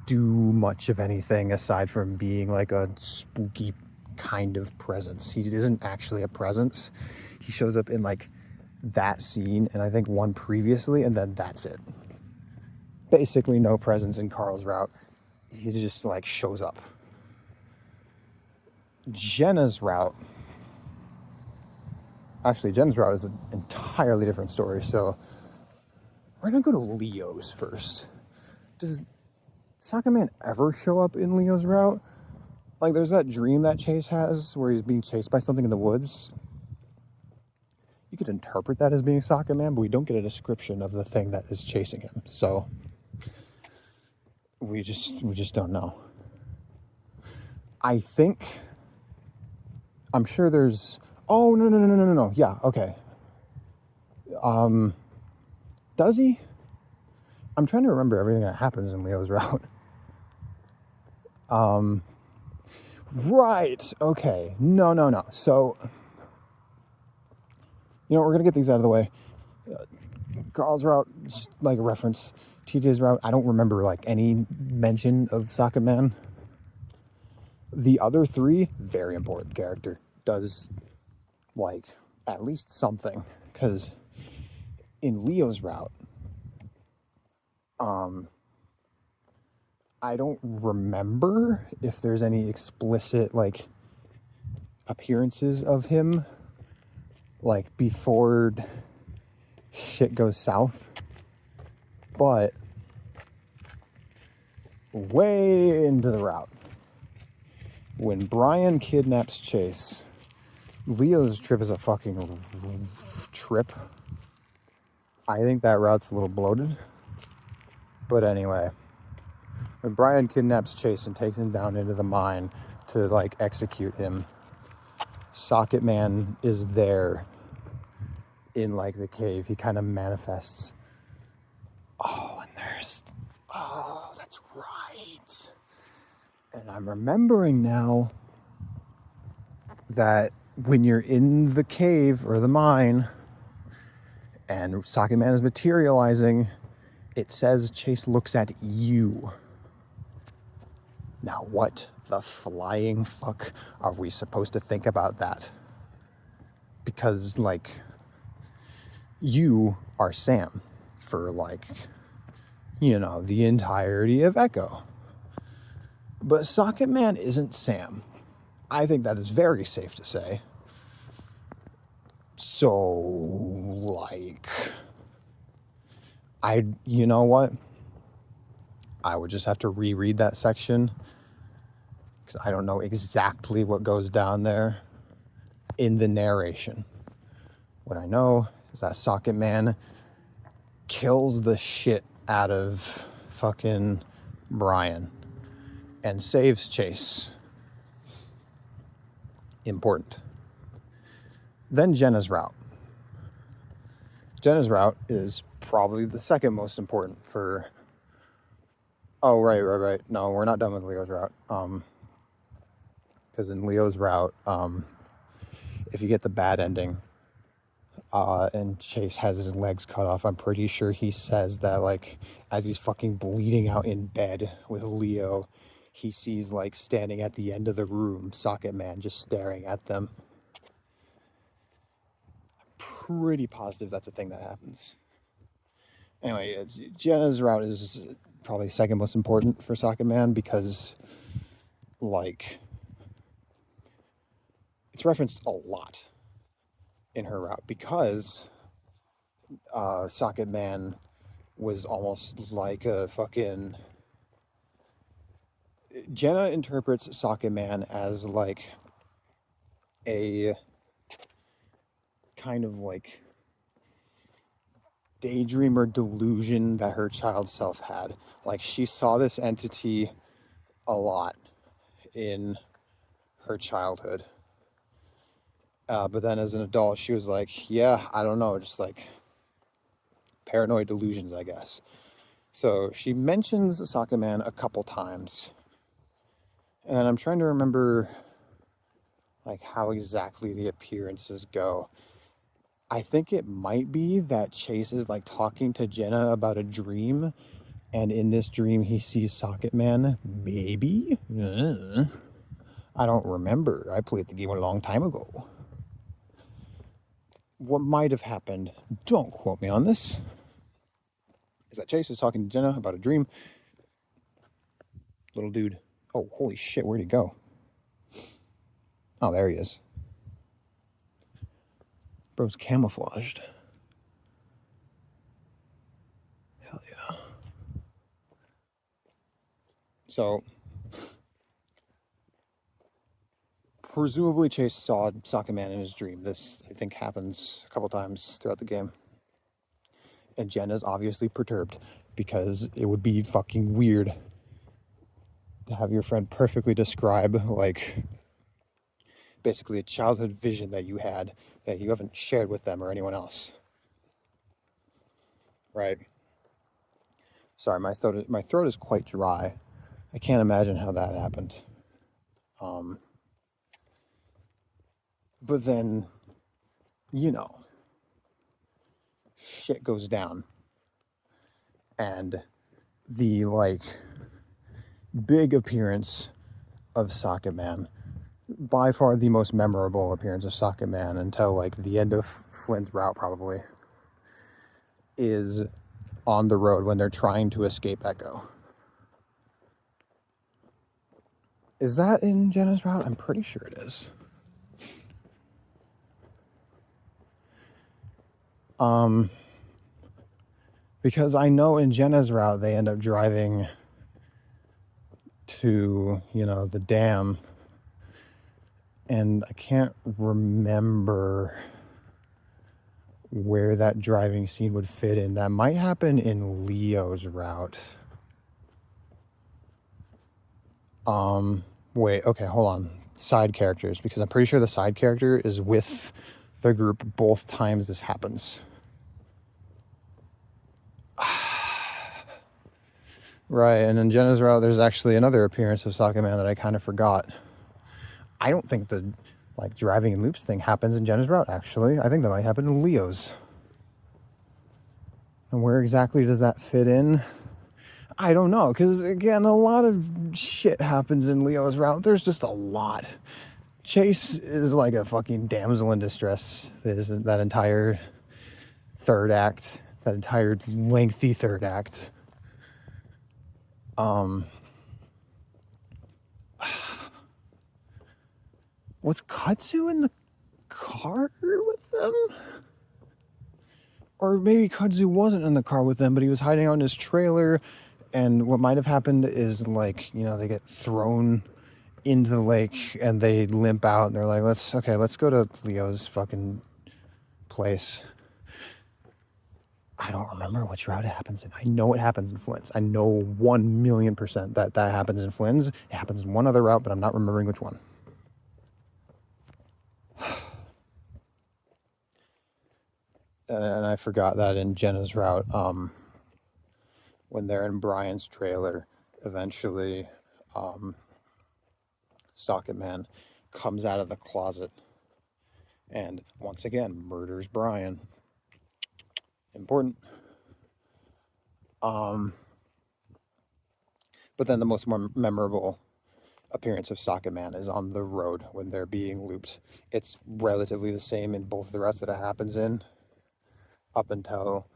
do much of anything aside from being like a spooky kind of presence. He isn't actually a presence. He shows up in like that scene and I think one previously, and then that's it. Basically no presence in Carl's route. He just like shows up. Jenna's route is an entirely different story, so we're gonna go to Leo's first. Does Socket Man ever show up in Leo's route? Like, there's that dream that Chase has where he's being chased by something in the woods. You could interpret that as being Socket Man, but we don't get a description of the thing that is chasing him. So we just don't know. I'm sure there's, oh, no. Yeah, okay. Does he? I'm trying to remember everything that happens in Leo's route. Right, okay. No. So, we're going to get these out of the way. Carl's route, just like a reference. TJ's route, I don't remember like any mention of Socket Man. The other three, very important character. Does like at least something. Because in Leo's route, I don't remember if there's any explicit like appearances of him like before shit goes south, but way into the route, when Brian kidnaps Chase, Leo's trip is a fucking trip. I think that route's a little bloated, but anyway, when Brian kidnaps Chase and takes him down into the mine to like execute him, Socket Man is there in like the cave. He kind of manifests. Oh, that's right. And I'm remembering now that when you're in the cave or the mine and Socket Man is materializing, it says Chase looks at you. Now, what the flying fuck are we supposed to think about that? Because, like, you are Sam for, like, the entirety of Echo. But Socket Man isn't Sam. I think that is very safe to say. So, like, you know what? I would just have to reread that section because I don't know exactly what goes down there in the narration. What I know is that Socket Man kills the shit out of fucking Brian and saves Chase. Important. Then Jenna's route. Jenna's route is probably the second most important for... Oh, right. No, we're not done with Leo's route. Because in Leo's route, if you get the bad ending, and Chase has his legs cut off, I'm pretty sure he says that, like, as he's fucking bleeding out in bed with Leo, he sees, like, standing at the end of the room, Socket Man just staring at them. I'm pretty positive that's a thing that happens. Anyway, Jenna's route is probably second most important for Socket Man because, like, it's referenced a lot in her route because Socket Man was almost like a fucking... Jenna interprets Socket Man as like a kind of like daydream or delusion that her child self had. Like, she saw this entity a lot in her childhood. But then as an adult, she was like, yeah, I don't know, just like paranoid delusions, I guess. So she mentions Socket Man a couple times. And I'm trying to remember like how exactly the appearances go. I think it might be that Chase is like talking to Jenna about a dream, and in this dream he sees Socket Man. Maybe? I don't remember. I played the game a long time ago. What might have happened, don't quote me on this, is that Chase is talking to Jenna about a dream. Little dude. Oh, holy shit, where'd he go? Oh, there he is. Bro's camouflaged. Hell yeah. So, presumably Chase saw Socket Man in his dream. This, I think, happens a couple times throughout the game. And Jenna's obviously perturbed because it would be fucking weird to have your friend perfectly describe, like, basically a childhood vision that you had that you haven't shared with them or anyone else. Right? Sorry, my throat is quite dry. I can't imagine how that happened. But then, you know, shit goes down. And the, like, big appearance of Socket Man, by far the most memorable appearance of Socket Man until, like, the end of Flynn's route, probably, is on the road when they're trying to escape Echo. Is that in Jenna's route? I'm pretty sure it is. Because I know in Jenna's route they end up driving to, you know, the dam, and I can't remember where that driving scene would fit in. That might happen in Leo's route. Wait, okay, hold on. Side characters, because I'm pretty sure the side character is with the group both times this happens. Right, and in Jenna's route, there's actually another appearance of Socket Man that I kind of forgot. I don't think the, like, driving in loops thing happens in Jenna's route, actually. I think that might happen in Leo's. And where exactly does that fit in? I don't know, because, again, a lot of shit happens in Leo's route. There's just a lot. Chase is like a fucking damsel in distress. There's that entire third act, that entire lengthy third act. Was Kudzu in the car with them? Or maybe Kudzu wasn't in the car with them, but he was hiding out in his trailer, and what might have happened is, like, you know, they get thrown into the lake and they limp out and they're like, let's go to Leo's fucking place. I don't remember which route it happens in. I know it happens in Flynn's. I know 1,000,000% that happens in Flynn's. It happens in one other route, but I'm not remembering which one. And I forgot that in Jenna's route, when they're in Brian's trailer, eventually, Socket Man comes out of the closet and once again murders Brian. Important. But then the most memorable appearance of Socket Man is on the road when they're being looped. It's relatively the same in both the routes that it happens in, up until,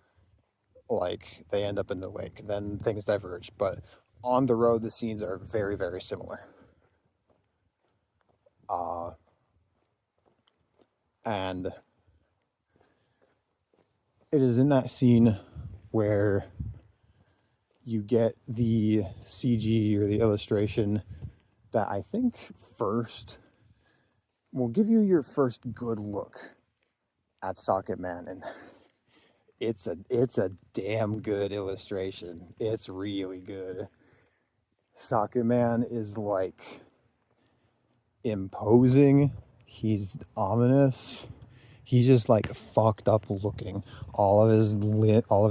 like, they end up in the lake. Then things diverge. But on the road, the scenes are very, very similar. And it is in that scene where you get the CG or the illustration that I think first will give you your first good look at Socket Man, and it's a damn good illustration. It's really good. Socket Man is, like, imposing. He's ominous. He's just like fucked up looking. All of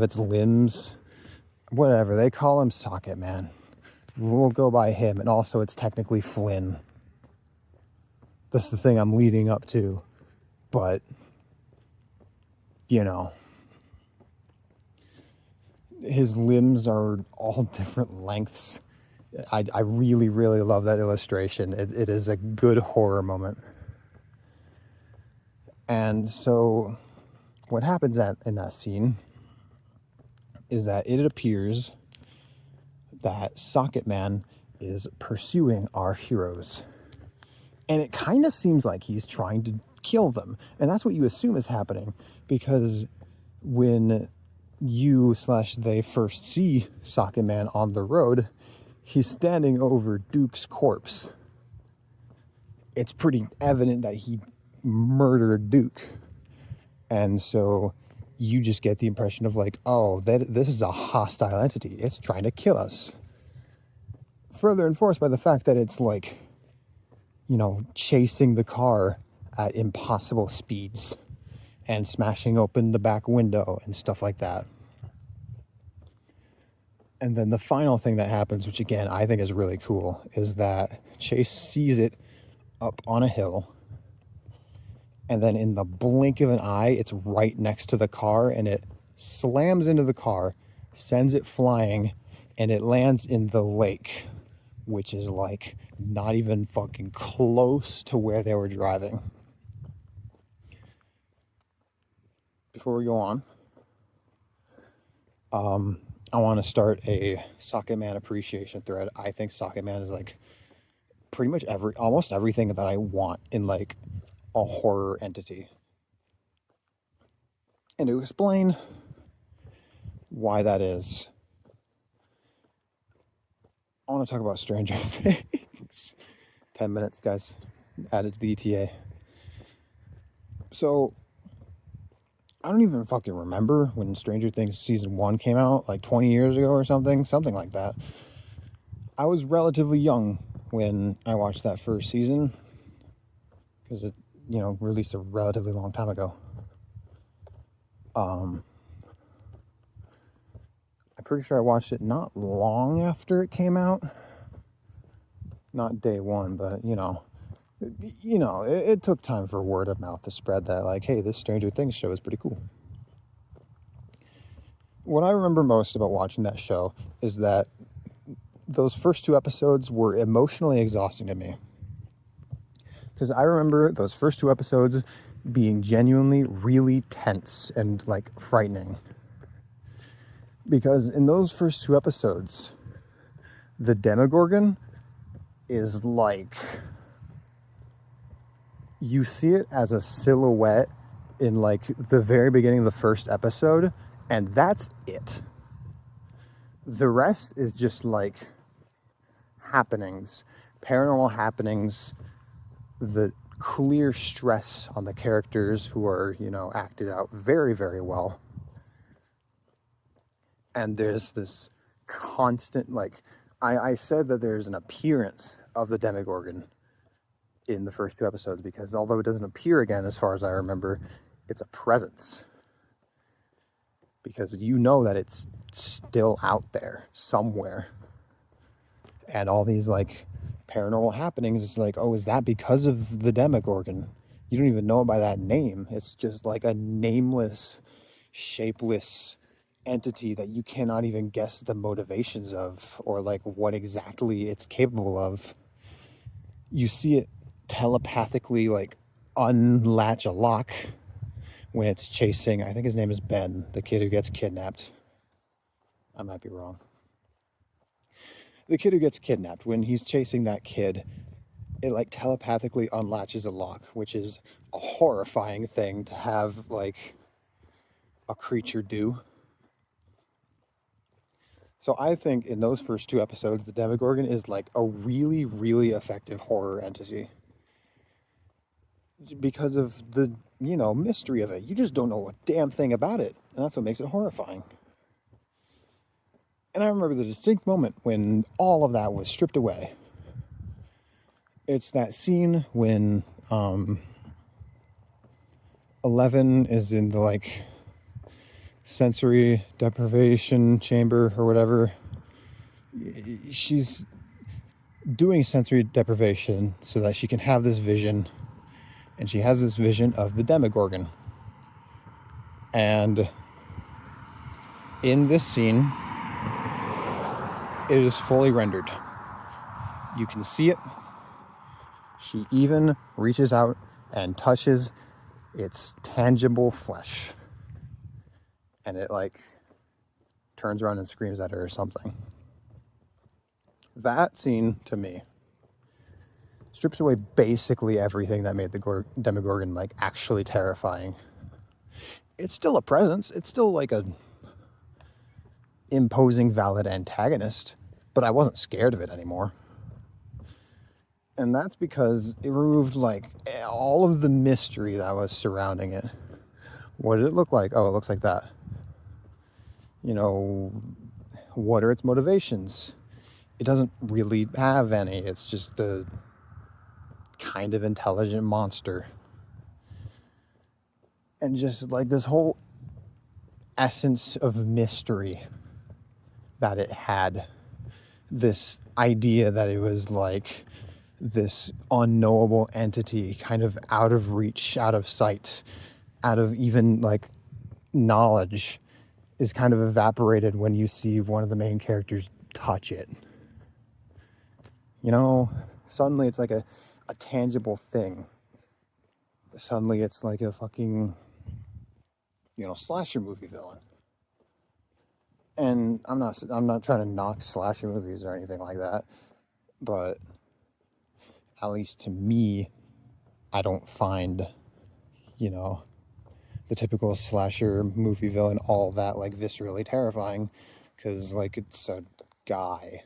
its limbs, whatever they call him, Socket Man. We'll go by him, and also it's technically Flynn. That's the thing I'm leading up to, but you know, his limbs are all different lengths. I really, really love that illustration. It is a good horror moment. And so what happens in that scene is that it appears that Socket Man is pursuing our heroes. And it kind of seems like he's trying to kill them. And that's what you assume is happening, because when you/they first see Socket Man on the road, he's standing over Duke's corpse. It's pretty evident that he murdered Duke. And so you just get the impression of like, oh, this is a hostile entity. It's trying to kill us. Further enforced by the fact that it's like, you know, chasing the car at impossible speeds and smashing open the back window and stuff like that. And then the final thing that happens, which again I think is really cool, is that Chase sees it up on a hill, and then in the blink of an eye, it's right next to the car, and it slams into the car, sends it flying, and it lands in the lake, which is like not even fucking close to where they were driving. Before we go on, I want to start a Socket Man appreciation thread. I think Socket Man is like pretty much almost everything that I want in like a horror entity. And to explain why that is, I want to talk about Stranger Things. 10 minutes, guys. Added to the ETA. So, I don't even fucking remember when Stranger Things season 1 came out, like 20 years ago or something like that. I was relatively young when I watched that first season, because it, you know, released a relatively long time ago. I'm pretty sure I watched it not long after it came out. Not day one, but it took time for word of mouth to spread that, like, hey, this Stranger Things show is pretty cool. What I remember most about watching that show is that those first 2 episodes were emotionally exhausting to me. Because I remember those first 2 episodes being genuinely really tense and like frightening. Because in those first 2 episodes, the Demogorgon is like, you see it as a silhouette in like the very beginning of the first episode, and that's it. The rest is just like happenings, paranormal happenings, the clear stress on the characters who are, acted out very, very well. And there's this constant, like, I said that there's an appearance of the Demogorgon in the first 2 episodes, because although it doesn't appear again, as far as I remember, it's a presence. Because you know that it's still out there somewhere. And all these, like, paranormal happenings, it's like, oh, is that because of the Demogorgon? You don't even know it by that name. It's just like a nameless, shapeless entity that you cannot even guess the motivations of, or like what exactly it's capable of. You see it telepathically like unlatch a lock when it's chasing, I think his name is Ben, the kid who gets kidnapped. I might be wrong. The kid who gets kidnapped, when he's chasing that kid, it like telepathically unlatches a lock, which is a horrifying thing to have like a creature do. So I think in those first 2 episodes, the Demogorgon is like a really, really effective horror entity. Because of the, mystery of it. You just don't know a damn thing about it. And that's what makes it horrifying. And I remember the distinct moment when all of that was stripped away. It's that scene when 11 is in the like sensory deprivation chamber or whatever. She's doing sensory deprivation so that she can have this vision, and she has this vision of the Demogorgon. And in this scene, it is fully rendered. You can see it. She even reaches out and touches its tangible flesh, and it like turns around and screams at her or something. That scene, to me, strips away basically everything that made the Demogorgon like actually terrifying. It's still a presence. It's still like a imposing, valid antagonist, but I wasn't scared of it anymore. And that's because it removed like all of the mystery that was surrounding it. What did it look like? Oh, it looks like that. You know, what are its motivations? It doesn't really have any. It's just a kind of intelligent monster. And just like this whole essence of mystery that it had, this idea that it was like this unknowable entity, kind of out of reach, out of sight, out of even like knowledge, is kind of evaporated when you see one of the main characters touch it. You know, suddenly it's like a tangible thing. Suddenly it's like a fucking, you know, slasher movie villain. And I'm not trying to knock slasher movies or anything like that, but at least to me, I don't find, you know, the typical slasher movie villain all that like viscerally terrifying, because like it's a guy.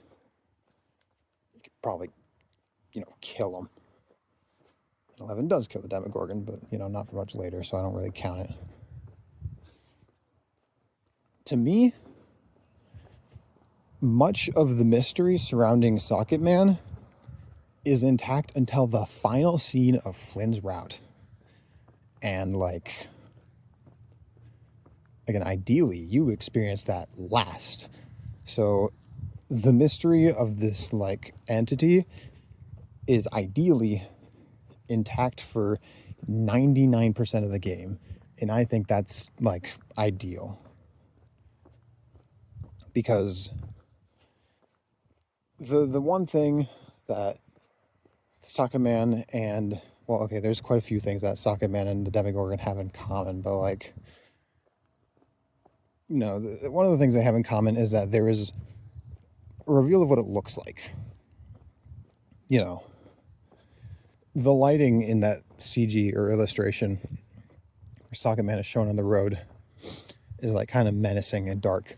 You could probably, you know, kill him. 11 does kill the Demogorgon, but you know, not for much later, so I don't really count it. To me, much of the mystery surrounding Socket Man is intact until the final scene of Flynn's route. And like, again, ideally, you experience that last. So the mystery of this like entity is ideally intact for 99% of the game. And I think that's like ideal. Because the one thing that Socket Man and, well, okay, there's quite a few things that Socket Man and the Demogorgon have in common, but like, you know, one of the things they have in common is that there is a reveal of what it looks like. You know, the lighting in that CG or illustration where Socket Man is shown on the road is like kind of menacing and dark.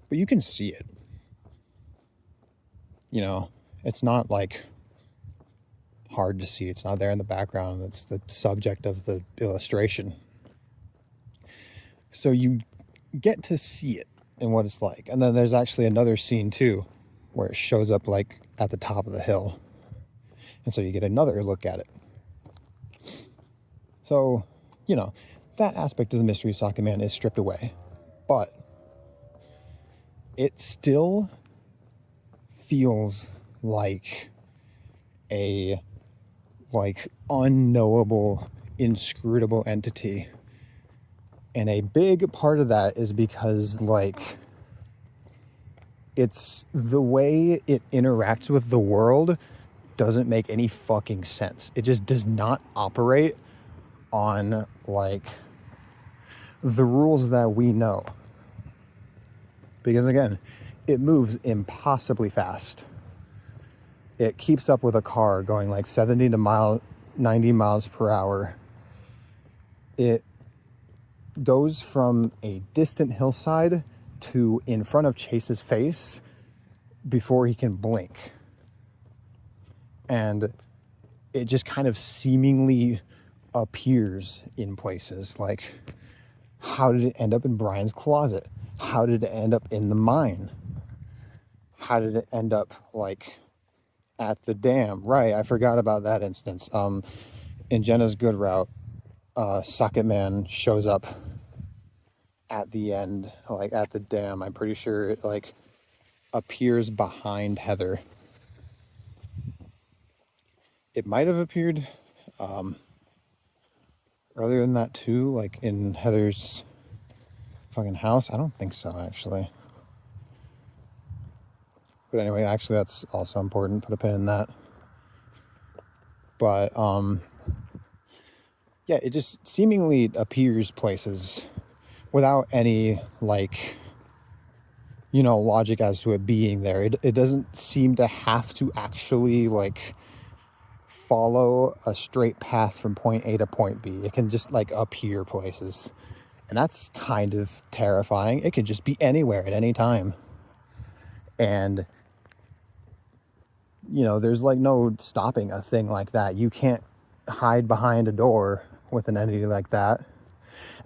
But you can see it. You know, it's not like hard to see. It's not there in the background. It's the subject of the illustration. So you get to see it and what it's like. And then there's actually another scene too, where it shows up like at the top of the hill. And so you get another look at it. So, you know, that aspect of the mystery of Socket Man is stripped away. But it still feels like a like unknowable, inscrutable entity. And a big part of that is because like it's the way it interacts with the world doesn't make any fucking sense. It just does not operate on like the rules that we know. Because again, it moves impossibly fast. It keeps up with a car going like 90 miles per hour. It goes from a distant hillside to in front of Chase's face before he can blink. And it just kind of seemingly appears in places. Like, how did it end up in Brian's closet? How did it end up in the mine? How did it end up like at the dam? Right, I forgot about that instance. In Jenna's good route, Socket Man shows up at the end, like at the dam. I'm pretty sure it like appears behind Heather. It might have appeared earlier than that too, like in Heather's fucking house. I don't think so, actually. But anyway, actually, that's also important. Put a pin in that. But yeah, it just seemingly appears places without any like, you know, logic as to it being there. It doesn't seem to have to actually like follow a straight path from point A to point B. It can just like appear places, and that's kind of terrifying. It can just be anywhere at any time, and you know, there's like no stopping a thing like that. You can't hide behind a door with an entity like that.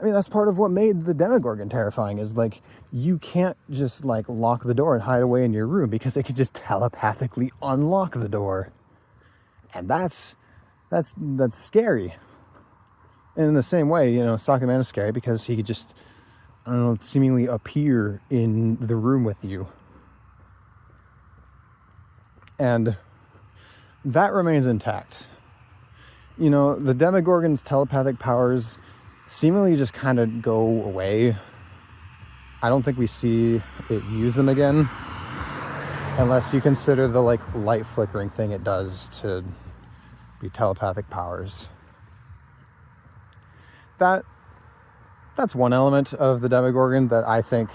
I mean, that's part of what made the Demogorgon terrifying, is like you can't just like lock the door and hide away in your room, because it can just telepathically unlock the door, and that's scary. And in the same way, you know, Socket Man is scary because he could just, I don't know, seemingly appear in the room with you. And that remains intact. You know, the Demogorgon's telepathic powers seemingly just kind of go away. I don't think we see it use them again, unless you consider the like light flickering thing it does to be telepathic powers. That's one element of the Demogorgon that I think,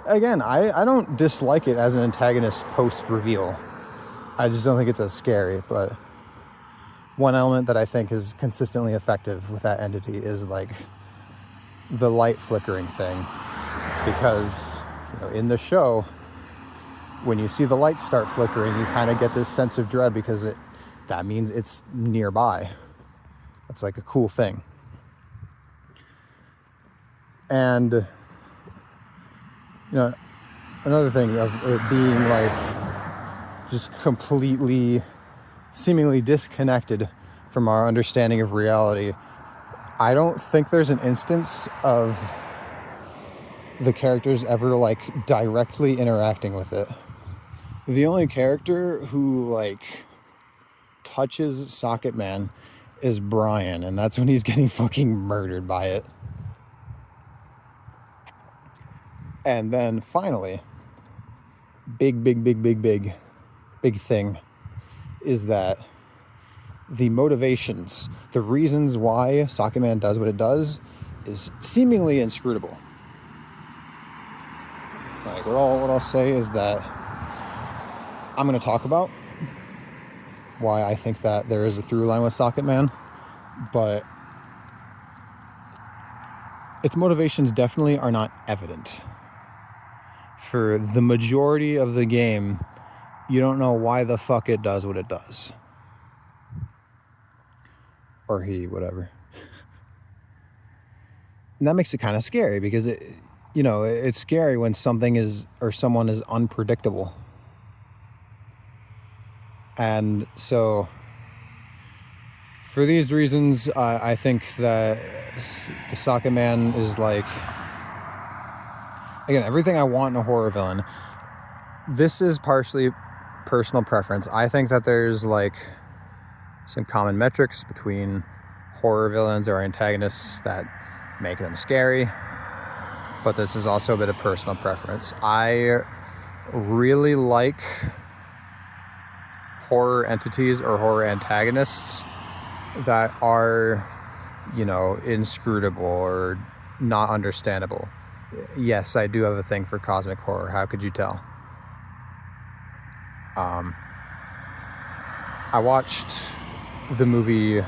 again, I don't dislike it as an antagonist post-reveal. I just don't think it's as scary, but one element that I think is consistently effective with that entity is like the light flickering thing. Because, you know, in the show, when you see the lights start flickering, you kind of get this sense of dread, because that means it's nearby. That's like a cool thing. And, you know, another thing of it being like just completely, seemingly disconnected from our understanding of reality, I don't think there's an instance of the characters ever like directly interacting with it. The only character who like touches Socket Man is Brian, and that's when he's getting fucking murdered by it. And then finally, big thing is that the motivations, the reasons why Socket Man does what it does, is seemingly inscrutable. Like, what I'll say is that I'm going to talk about why I think that there is a through line with Socket Man, but its motivations definitely are not evident. For the majority of the game, you don't know why the fuck it does what it does. Or he, whatever. And that makes it kind of scary, because it's scary when something is, or someone is unpredictable. And so, for these reasons, I think that the Socket Man is like, again, everything I want in a horror villain. This is partially personal preference. I think that there's like some common metrics between horror villains or antagonists that make them scary, but this is also a bit of personal preference. I really like horror entities or horror antagonists that are, inscrutable or not understandable. Yes, I do have a thing for cosmic horror. How could you tell? I watched the movie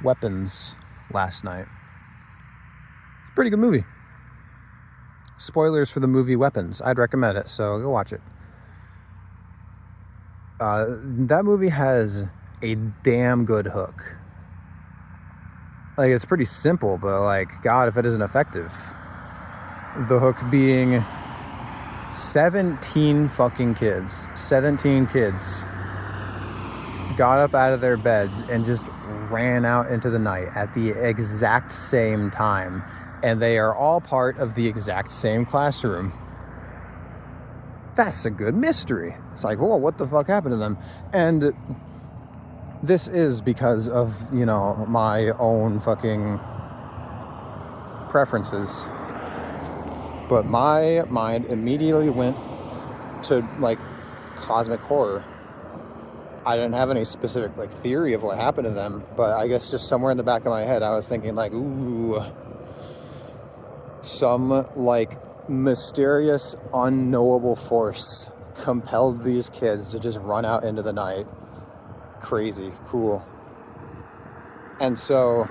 Weapons last night. It's a pretty good movie. Spoilers for the movie Weapons. I'd recommend it, so go watch it. That movie has a damn good hook. Like, it's pretty simple, but like, God, if it isn't effective. The hook being 17 fucking kids. 17 kids got up out of their beds and just ran out into the night at the exact same time, and they are all part of the exact same classroom. That's a good mystery. It's like, whoa, what the fuck happened to them? And this is because of, you know, my own fucking preferences. But my mind immediately went to, like, cosmic horror. I didn't have any specific, like, theory of what happened to them, but I guess just somewhere in the back of my head, I was thinking, like, ooh, some, like, mysterious, unknowable force compelled these kids to just run out into the night. Crazy, cool. And so,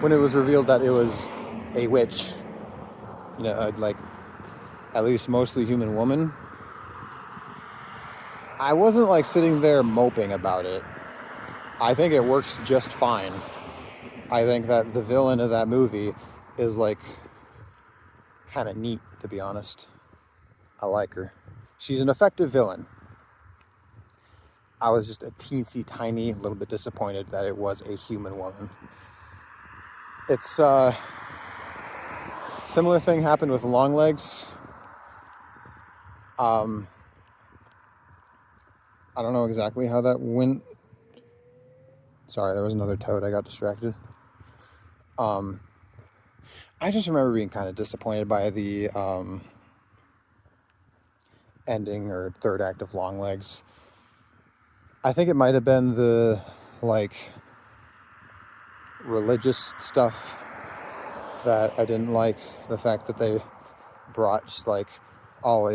when it was revealed that it was a witch, you know, like, at least mostly human woman, I wasn't, like, sitting there moping about it. I think it works just fine. I think that the villain of that movie is, like, kind of neat, to be honest. I like her. She's an effective villain. I was just a teensy tiny little bit disappointed that it was a human woman. It's similar thing happened with Longlegs. I don't know exactly how that went. Sorry, there was another toad. I got distracted. I just remember being kind of disappointed by the ending or third act of Longlegs. I think it might have been the, like, religious stuff that I didn't like. The fact that they brought just, like, oh,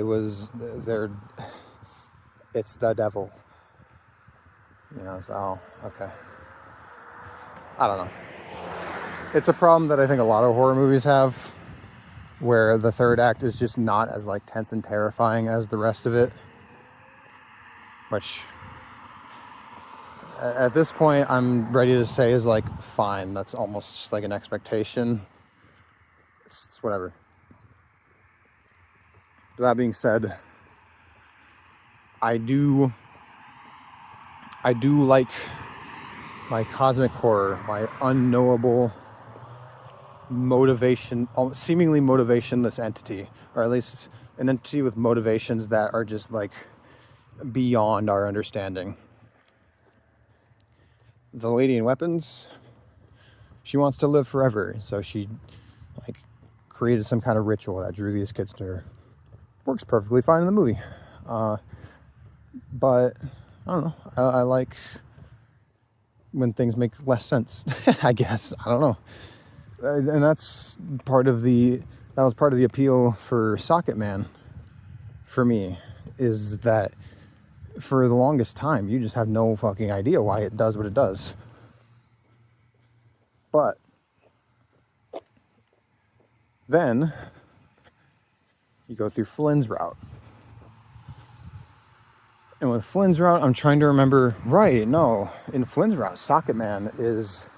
it's the devil. You know, so, oh, okay. I don't know. It's a problem that I think a lot of horror movies have, where the third act is just not as, like, tense and terrifying as the rest of it. Which, at this point, I'm ready to say is, like, fine. That's almost just like an expectation. It's whatever. That being said, I do like my cosmic horror, my unknowable motivation, seemingly motivationless entity, or at least an entity with motivations that are just, like, beyond our understanding. The lady in Weapons, she wants to live forever, so she, like, created some kind of ritual that drew these kids to her. Works perfectly fine in the movie. But I don't know. I like when things make less sense. I guess, I don't know. And that was part of the appeal for Socket Man for me, is that for the longest time you just have no fucking idea why it does what it does. But then you go through Flynn's route. And with Flynn's route, I'm trying to remember, right, no, in Flynn's route, Socket Man is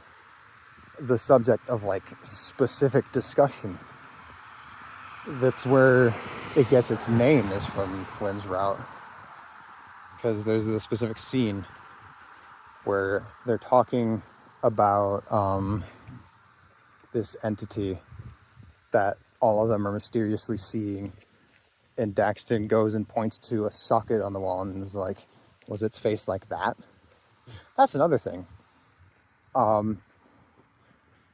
the subject of, like, specific discussion. That's where it gets its name, is from Flynn's route. Because there's a specific scene where they're talking about this entity that all of them are mysteriously seeing. And Daxton goes and points to a socket on the wall and was like, was its face like that? That's another thing.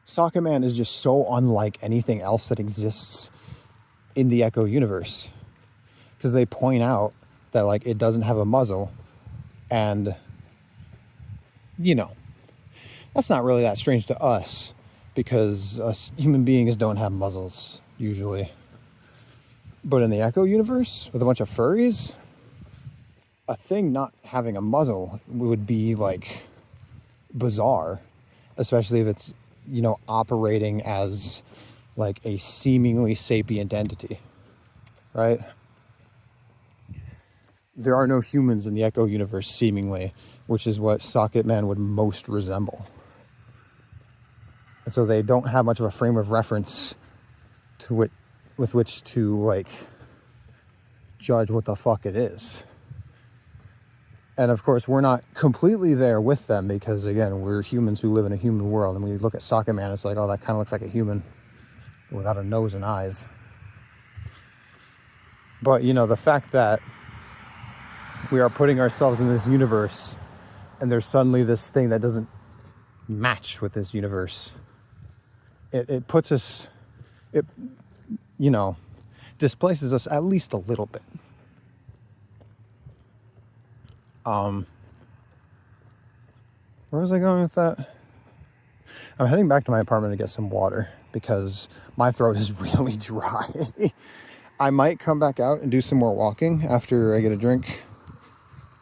Socket Man is just so unlike anything else that exists in the Echo universe. Because they point out that, like, it doesn't have a muzzle. And, you know, that's not really that strange to us. Because human beings don't have muzzles, usually. But in the Echo universe, with a bunch of furries, a thing not having a muzzle would be, like, bizarre. Especially if it's, you know, operating as, like, a seemingly sapient entity. Right? There are no humans in the Echo universe, seemingly, which is what Socket Man would most resemble. And so they don't have much of a frame of reference to it, with which to, like, judge what the fuck it is. And of course, we're not completely there with them because, again, we're humans who live in a human world. And when you look at Socket Man, it's like, oh, that kind of looks like a human without a nose and eyes. But, you know, the fact that we are putting ourselves in this universe and there's suddenly this thing that doesn't match with this universe, it puts us, it, you know, displaces us at least a little bit. Where was I going with that? I'm heading back to my apartment to get some water because my throat is really dry. I might come back out and do some more walking after I get a drink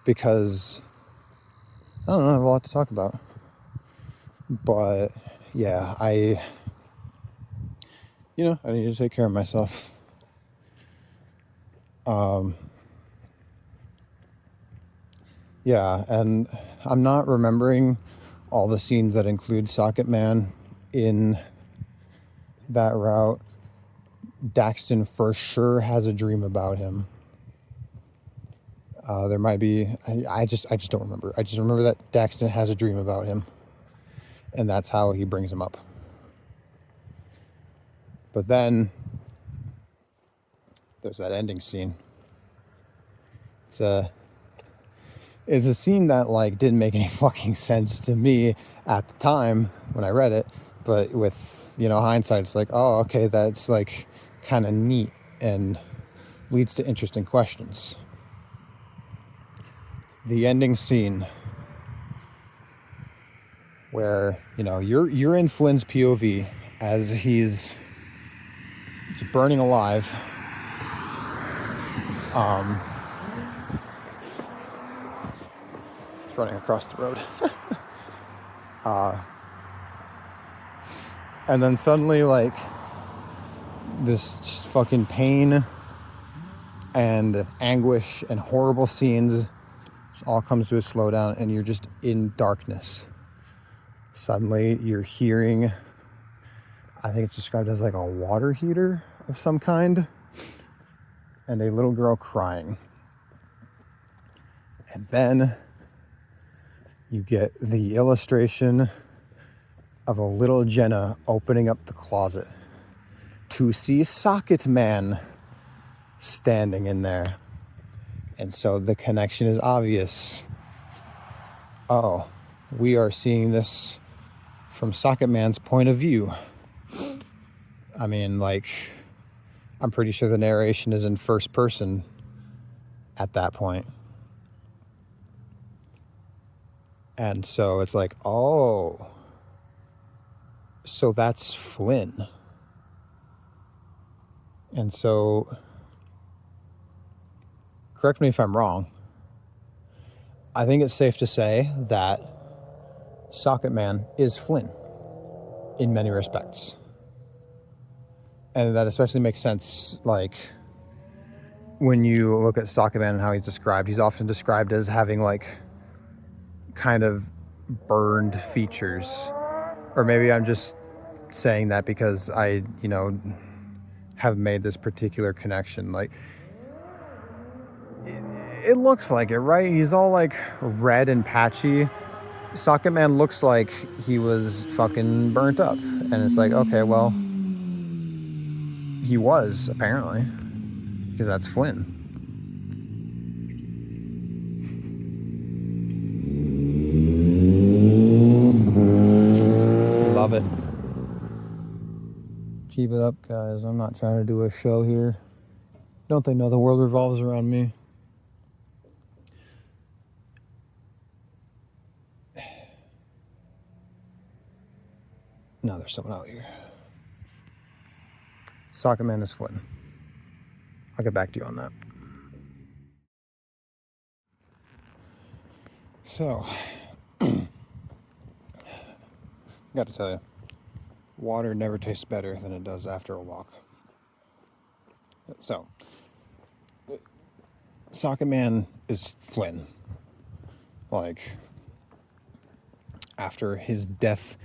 because I don't know, I have a lot to talk about. But yeah, I need to take care of myself. Yeah, and I'm not remembering all the scenes that include Socket Man in that route. Daxton for sure has a dream about him. There might be, I just don't remember. I just remember that Daxton has a dream about him, and that's how he brings him up. But then there's that ending scene. It's a scene that like didn't make any fucking sense to me at the time when I read it, but with, you know, hindsight, it's like, oh, okay, that's like kind of neat and leads to interesting questions. The ending scene where, you know, you're in Flynn's POV as he's burning alive. He's running across the road. And then suddenly, like, this just fucking pain and anguish and horrible scenes all comes to a slowdown, and you're just in darkness. Suddenly you're hearing, I think it's described as like a water heater of some kind, and a little girl crying. And then you get the illustration of a little Jenna opening up the closet to see Socket Man standing in there. And so the connection is obvious. Oh, we are seeing this from Socket Man's point of view. I mean, like, I'm pretty sure the narration is in first person at that point. And so it's like, oh, so that's Flynn. And so, correct me if I'm wrong, I think it's safe to say that Socket Man is Flynn in many respects. And that especially makes sense, like, when you look at Socket Man and how he's described. He's often described as having, like, kind of burned features. Or maybe I'm just saying that because I, you know, have made this particular connection. Like, it looks like it, right? He's all, like, red and patchy. Socket Man looks like he was fucking burnt up. And it's like, okay, well, he was, apparently. Because that's Flynn. Love it. Keep it up, guys. I'm not trying to do a show here. Don't they know the world revolves around me? No, there's someone out here. Socket Man is Flynn. I'll get back to you on that. So, got to tell you, water never tastes better than it does after a walk. So, Socket Man is Flynn. Like, after his death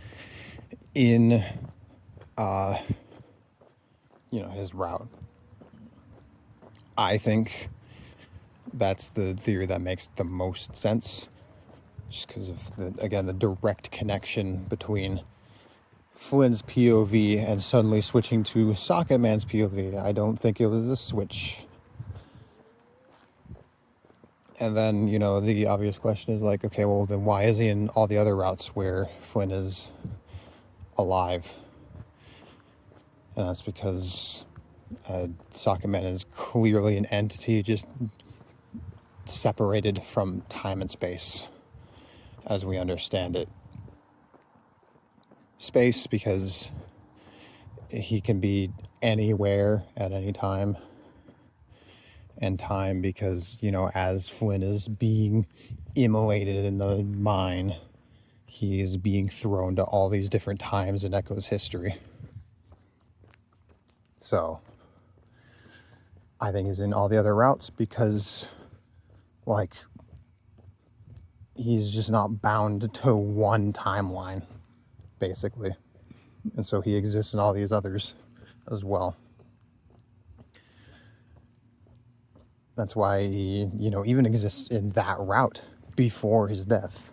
in, his route, I think that's the theory that makes the most sense, just because of the direct connection between Flynn's POV and suddenly switching to Socket Man's POV. I don't think it was a switch. And then, the obvious question is like, okay, well, then why is he in all the other routes where Flynn is alive? And that's because Socket Man is clearly an entity just separated from time and space as we understand it. Space because he can be anywhere at any time, and time because, as Flynn is being immolated in the mine, he is being thrown to all these different times in Echo's history. So I think he's in all the other routes because, like, he's just not bound to one timeline, basically. And so he exists in all these others as well. That's why he, even exists in that route before his death.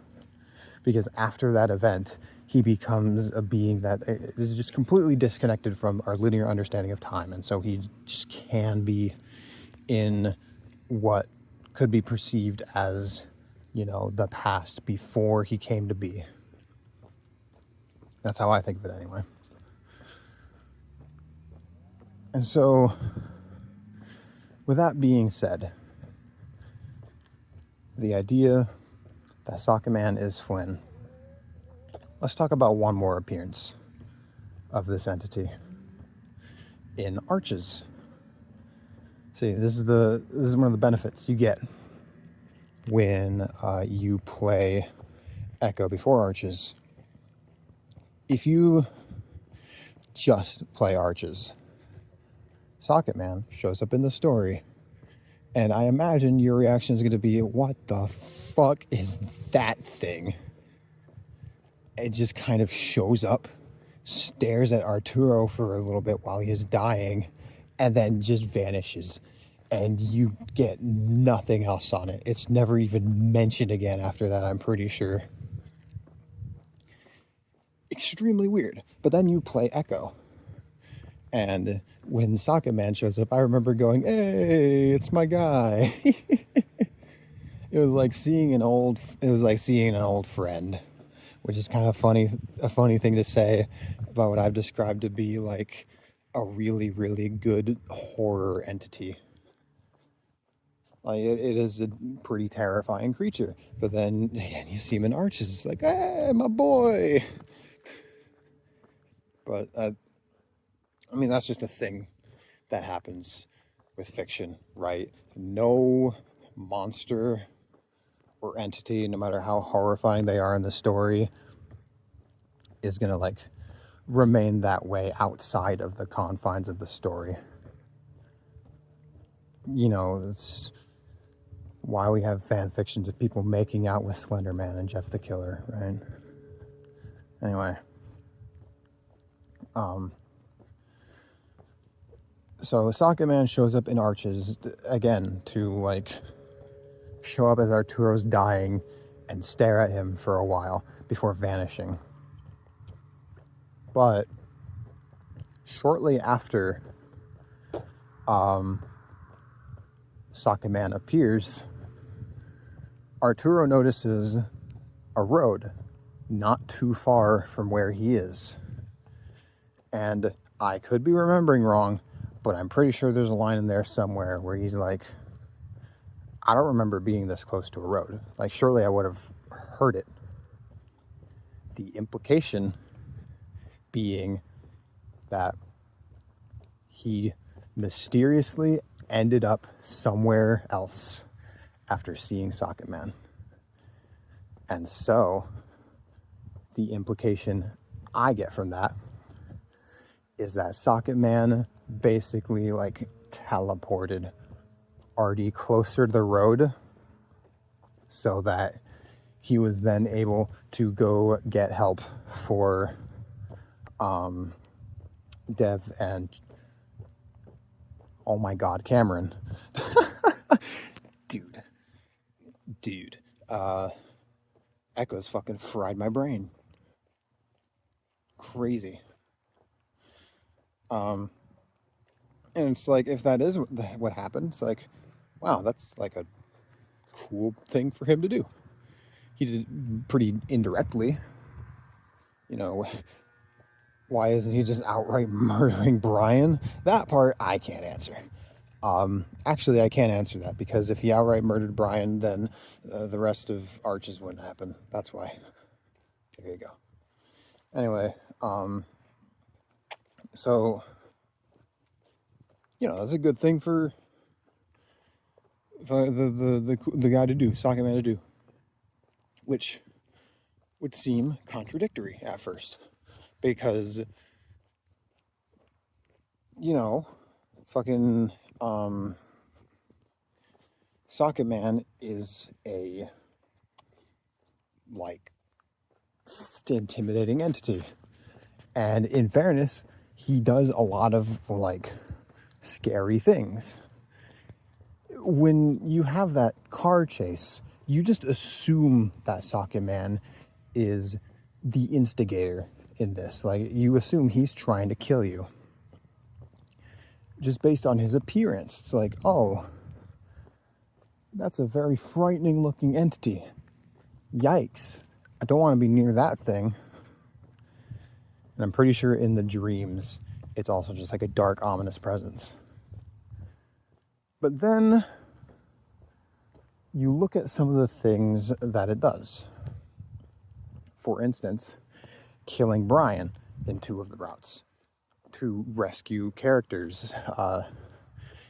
Because after that event, he becomes a being that is just completely disconnected from our linear understanding of time. And so he just can be in what could be perceived as, the past before he came to be. That's how I think of it anyway. And so, with that being said, the idea that Socket Man is Flynn, let's talk about one more appearance of this entity in Arches. See, this is one of the benefits you get when you play Echo before Arches. If you just play Arches, Socket Man shows up in the story, and I imagine your reaction is going to be, what the fuck is that thing? It just kind of shows up, stares at Arturo for a little bit while he is dying, and then just vanishes. And you get nothing else on it. It's never even mentioned again after that, I'm pretty sure. Extremely weird. But then you play Echo. And when Socket Man shows up, I remember going, hey, it's my guy. It was like seeing an old friend, which is kind of a funny thing to say about what I've described to be like a really, really good horror entity. Like, it is a pretty terrifying creature. But then you see him in Arches, it's like, hey, my boy. But, that's just a thing that happens with fiction, right? No monster or entity, no matter how horrifying they are in the story, is going to, remain that way outside of the confines of the story. It's why we have fan fictions of people making out with Slender Man and Jeff the Killer, right? Anyway. So Socket Man shows up in Arches again to show up as Arturo's dying and stare at him for a while before vanishing. But shortly after Socket Man appears, Arturo notices a road not too far from where he is. And I could be remembering wrong, but I'm pretty sure there's a line in there somewhere where he's like, I don't remember being this close to a road. Surely I would have heard it. The implication being that he mysteriously ended up somewhere else after seeing Socket Man. And so the implication I get from that is that Socket Man basically teleported Artie closer to the road so that he was then able to go get help for Dev and, oh my god, Cameron. Dude, Dude, Echo's fucking fried my brain. Crazy. And it's like, if that is what happened, it's like, wow, that's like a cool thing for him to do. He did it pretty indirectly. You know, why isn't he just outright murdering Brian? That part I can't answer. Actually, I can't answer that, because if he outright murdered Brian, then the rest of Arches wouldn't happen. That's why. There you go. Anyway, so, you know, that's a good thing for the guy to do, Socket Man to do, which would seem contradictory at first, because, you know, fucking Socket Man is a, like, intimidating entity, and in fairness, he does a lot of, like, scary things. When you have that car chase, you just assume that Socket Man is the instigator in this. Like, you assume he's trying to kill you just based on his appearance. It's like, oh, that's a very frightening looking entity. Yikes. I don't want to be near that thing. And I'm pretty sure in the dreams, it's also just like a dark, ominous presence. But then you look at some of the things that it does. For instance, killing Brian in 2 of the routes to rescue characters.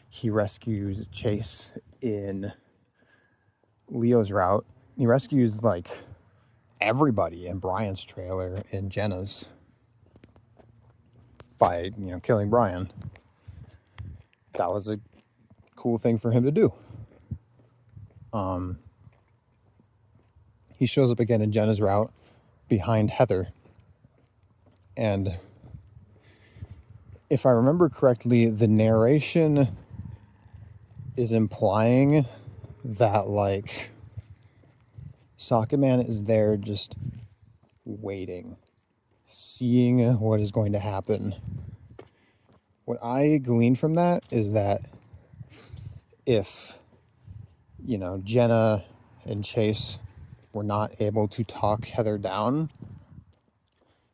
He rescues Chase in Leo's route. He rescues, like, everybody in Brian's trailer in Jenna's by, you know, killing Brian. That was a cool thing for him to do. He shows up again in Jenna's route behind Heather, and if I remember correctly, the narration is implying that, like, Socket Man is there just waiting, seeing what is going to happen. What I glean from that is that if, you know, Jenna and Chase were not able to talk Heather down,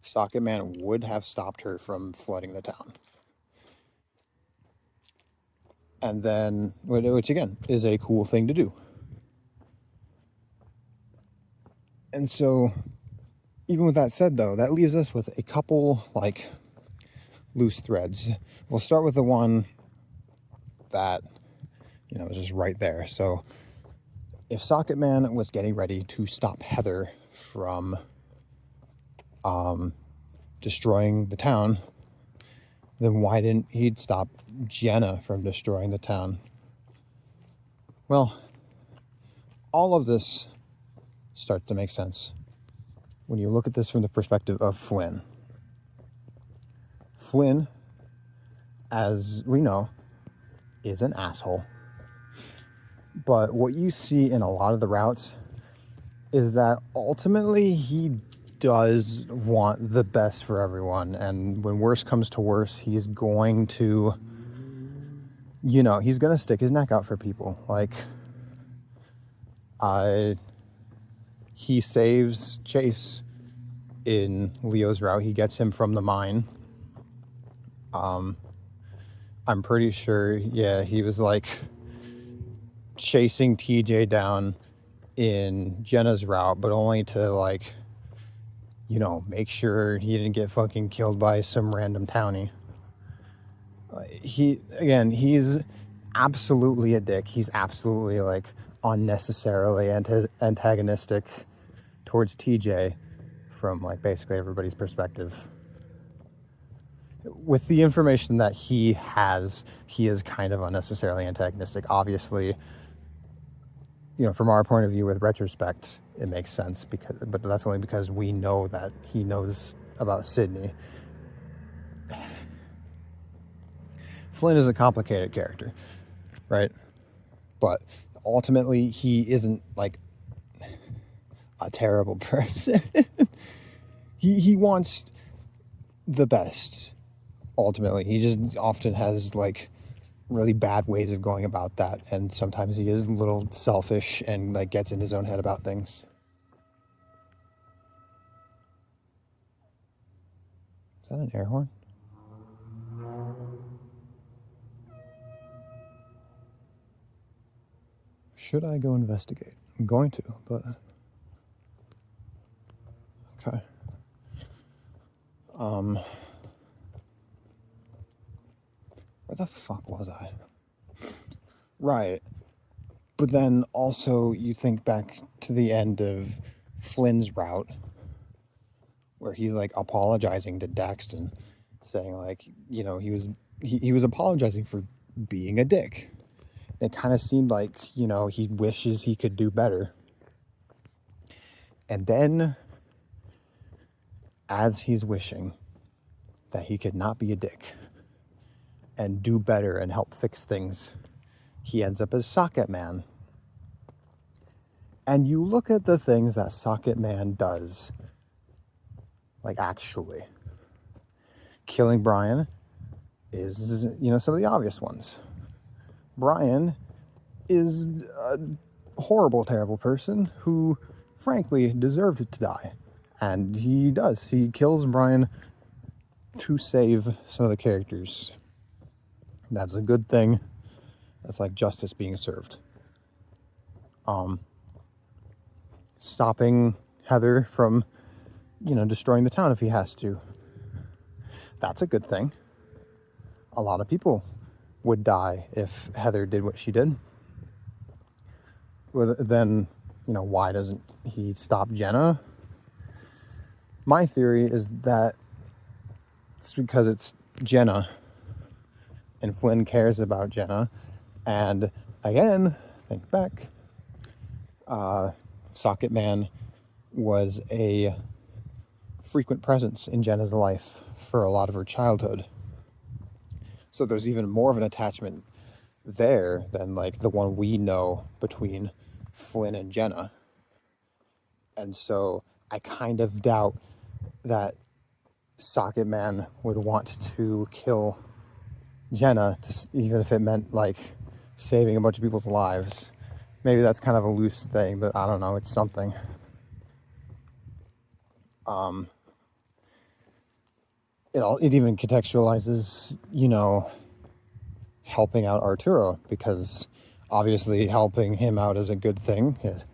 Socket Man would have stopped her from flooding the town. And then, which again, is a cool thing to do. And so, even with that said, though, that leaves us with a couple, like, loose threads. We'll start with the one that, you know, is just right there. So, if Socket Man was getting ready to stop Heather from destroying the town, then why didn't he stop Jenna from destroying the town? Well, all of this starts to make sense when you look at this from the perspective of Flynn. Flynn, as we know, is an asshole. But what you see in a lot of the routes is that ultimately he does want the best for everyone. And when worse comes to worse, he's going to, you know, he's going to stick his neck out for people. Like, he saves Chase in Leo's route. He gets him from the mine. I'm pretty sure, yeah, he was, like, chasing TJ down in Jenna's route, but only to, like, you know, make sure he didn't get fucking killed by some random townie. He's absolutely a dick. He's absolutely, like, unnecessarily antagonistic towards TJ from, like, basically everybody's perspective. With the information that he has, he is kind of unnecessarily antagonistic. Obviously, you know, from our point of view with retrospect, it makes sense, but that's only because we know that he knows about Sydney. Flynn is a complicated character, right? But ultimately, he isn't, like, a terrible person. He wants the best, ultimately. He just often has, like, really bad ways of going about that, and sometimes he is a little selfish and, like, gets in his own head about things. Is that an air horn? Should I go investigate? I'm going to, but... Okay. Where the fuck was I? Right. But then also you think back to the end of Flynn's route, where he's, like, apologizing to Daxton, saying, like, you know, he was apologizing for being a dick. It kind of seemed like, you know, he wishes he could do better. And then, as he's wishing that he could not be a dick and do better and help fix things, he ends up as Socket Man. And you look at the things that Socket Man does, like, actually. Killing Brian is, you know, some of the obvious ones. Brian is a horrible, terrible person who, frankly, deserved to die. And he does. He kills Brian to save some of the characters. That's a good thing. That's like justice being served. Stopping Heather from, you know, destroying the town if he has to. That's a good thing. A lot of people would die if Heather did what she did. Well, then, you know, why doesn't he stop Jenna? My theory is that it's because it's Jenna, and Flynn cares about Jenna. And again, think back, Socket Man was a frequent presence in Jenna's life for a lot of her childhood. So there's even more of an attachment there than, like, the one we know between Flynn and Jenna. And so I kind of doubt that Socket Man would want to kill Jenna, even if it meant, like, saving a bunch of people's lives. Maybe that's kind of a loose thing, but I don't know, it's something. It even contextualizes, you know, helping out Arturo, because obviously helping him out is a good thing. It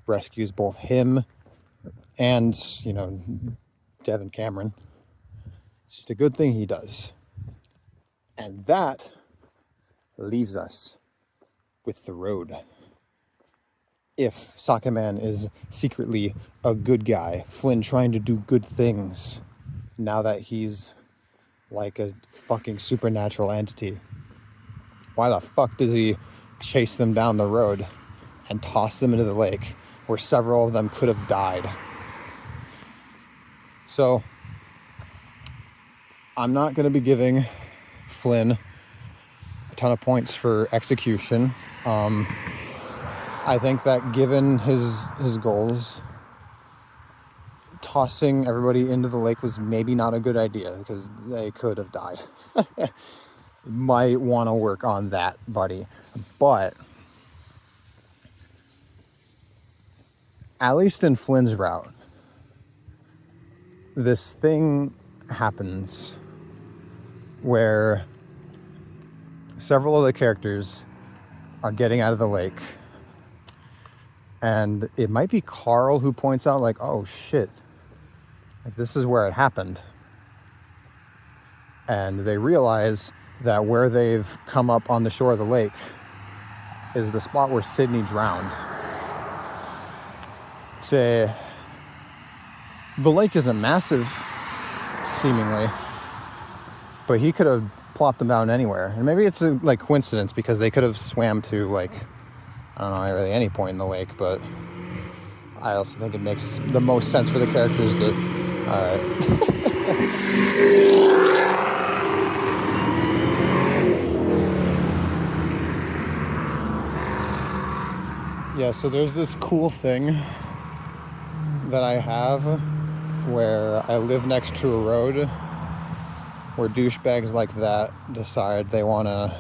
rescues both him and, you know, Devin Cameron. It's just a good thing he does. And that leaves us with the road. If Socket Man is secretly a good guy, Flynn trying to do good things, now that he's like a fucking supernatural entity, why the fuck does he chase them down the road and toss them into the lake where several of them could have died? So I'm not going to be giving Flynn a ton of points for execution. I think that given his goals, tossing everybody into the lake was maybe not a good idea, because they could have died. Might want to work on that, buddy. But at least in Flynn's route, this thing happens where several of the characters are getting out of the lake, and it might be Carl who points out, like, oh shit, like, this is where it happened. And they realize that where they've come up on the shore of the lake is the spot where Sydney drowned. The lake isn't massive, seemingly, but he could have plopped them down anywhere. And maybe it's a, like, coincidence, because they could have swam to, like, I don't know, really any point in the lake, but I also think it makes the most sense for the characters to... Yeah, so there's this cool thing that I have where I live next to a road where douchebags like that decide they want to,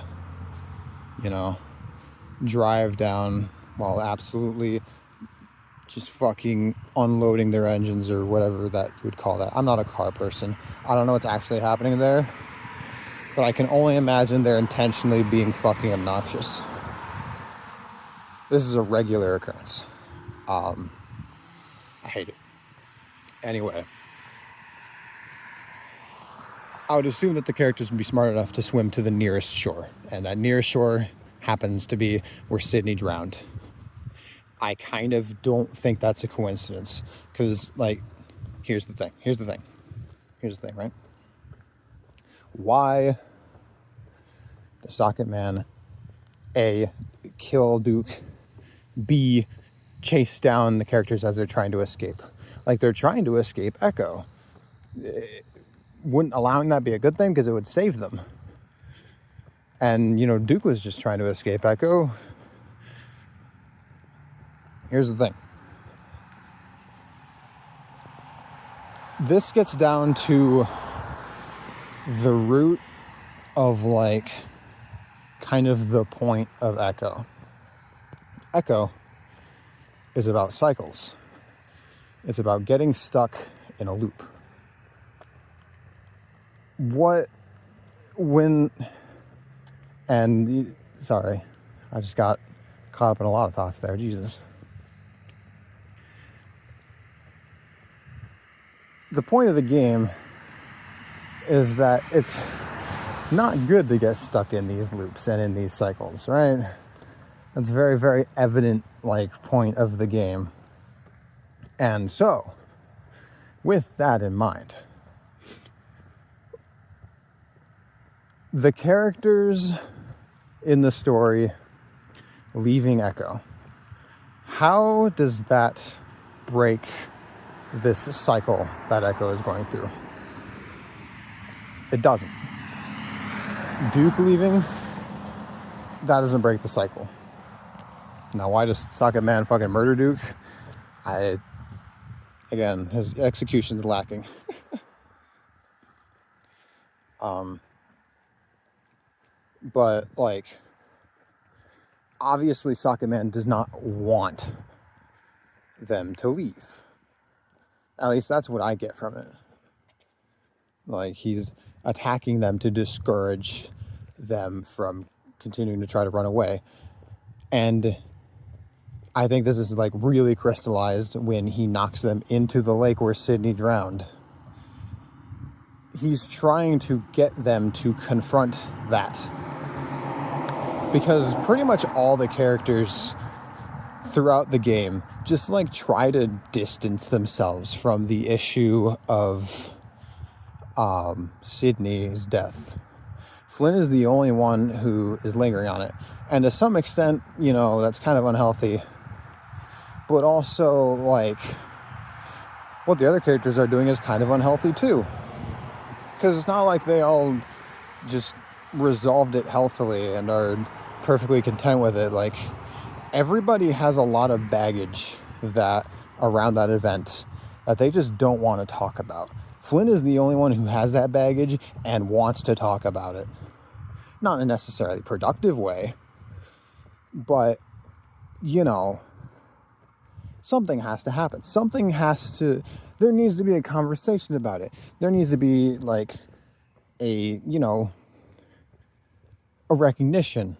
drive down while absolutely just fucking unloading their engines or whatever that you would call that. I'm not a car person. I don't know what's actually happening there, but I can only imagine they're intentionally being fucking obnoxious. This is a regular occurrence. I hate it. Anyway, I would assume that the characters would be smart enough to swim to the nearest shore, and that nearest shore happens to be where Sydney drowned. I kind of don't think that's a coincidence, because, here's the thing, right? Why does Socket Man, A, kill Duke, B, chase down the characters as they're trying to escape? They're trying to escape Echo. Wouldn't allowing that be a good thing, because it would save them? And, Duke was just trying to escape Echo. Here's the thing. This gets down to the root of, kind of the point of Echo. Echo is about cycles. It's about getting stuck in a loop. Sorry, I just got caught up in a lot of thoughts there, Jesus. The point of the game is that it's not good to get stuck in these loops and in these cycles, right? That's a very, very evident, point of the game. And so, with that in mind, the characters in the story leaving Echo, how does that break this cycle that Echo is going through? It doesn't. Duke leaving, that doesn't break the cycle. Now, why does Socket Man fucking murder Duke? Again, his execution's lacking. But, obviously Socket Man does not want them to leave. At least that's what I get from it. He's attacking them to discourage them from continuing to try to run away. And I think this is, really crystallized when he knocks them into the lake where Sydney drowned. He's trying to get them to confront that. Because pretty much all the characters throughout the game just try to distance themselves from the issue of Sydney's death. Flynn is the only one who is lingering on it, and to some extent, that's kind of unhealthy. But also, what the other characters are doing is kind of unhealthy too, because it's not like they all just resolved it healthily and are perfectly content with it. Everybody has a lot of baggage that around that event that they just don't want to talk about. Flynn is the only one who has that baggage and wants to talk about it. Not in a necessarily productive way, but, something has to happen. There needs to be a conversation about it. There needs to be, a recognition.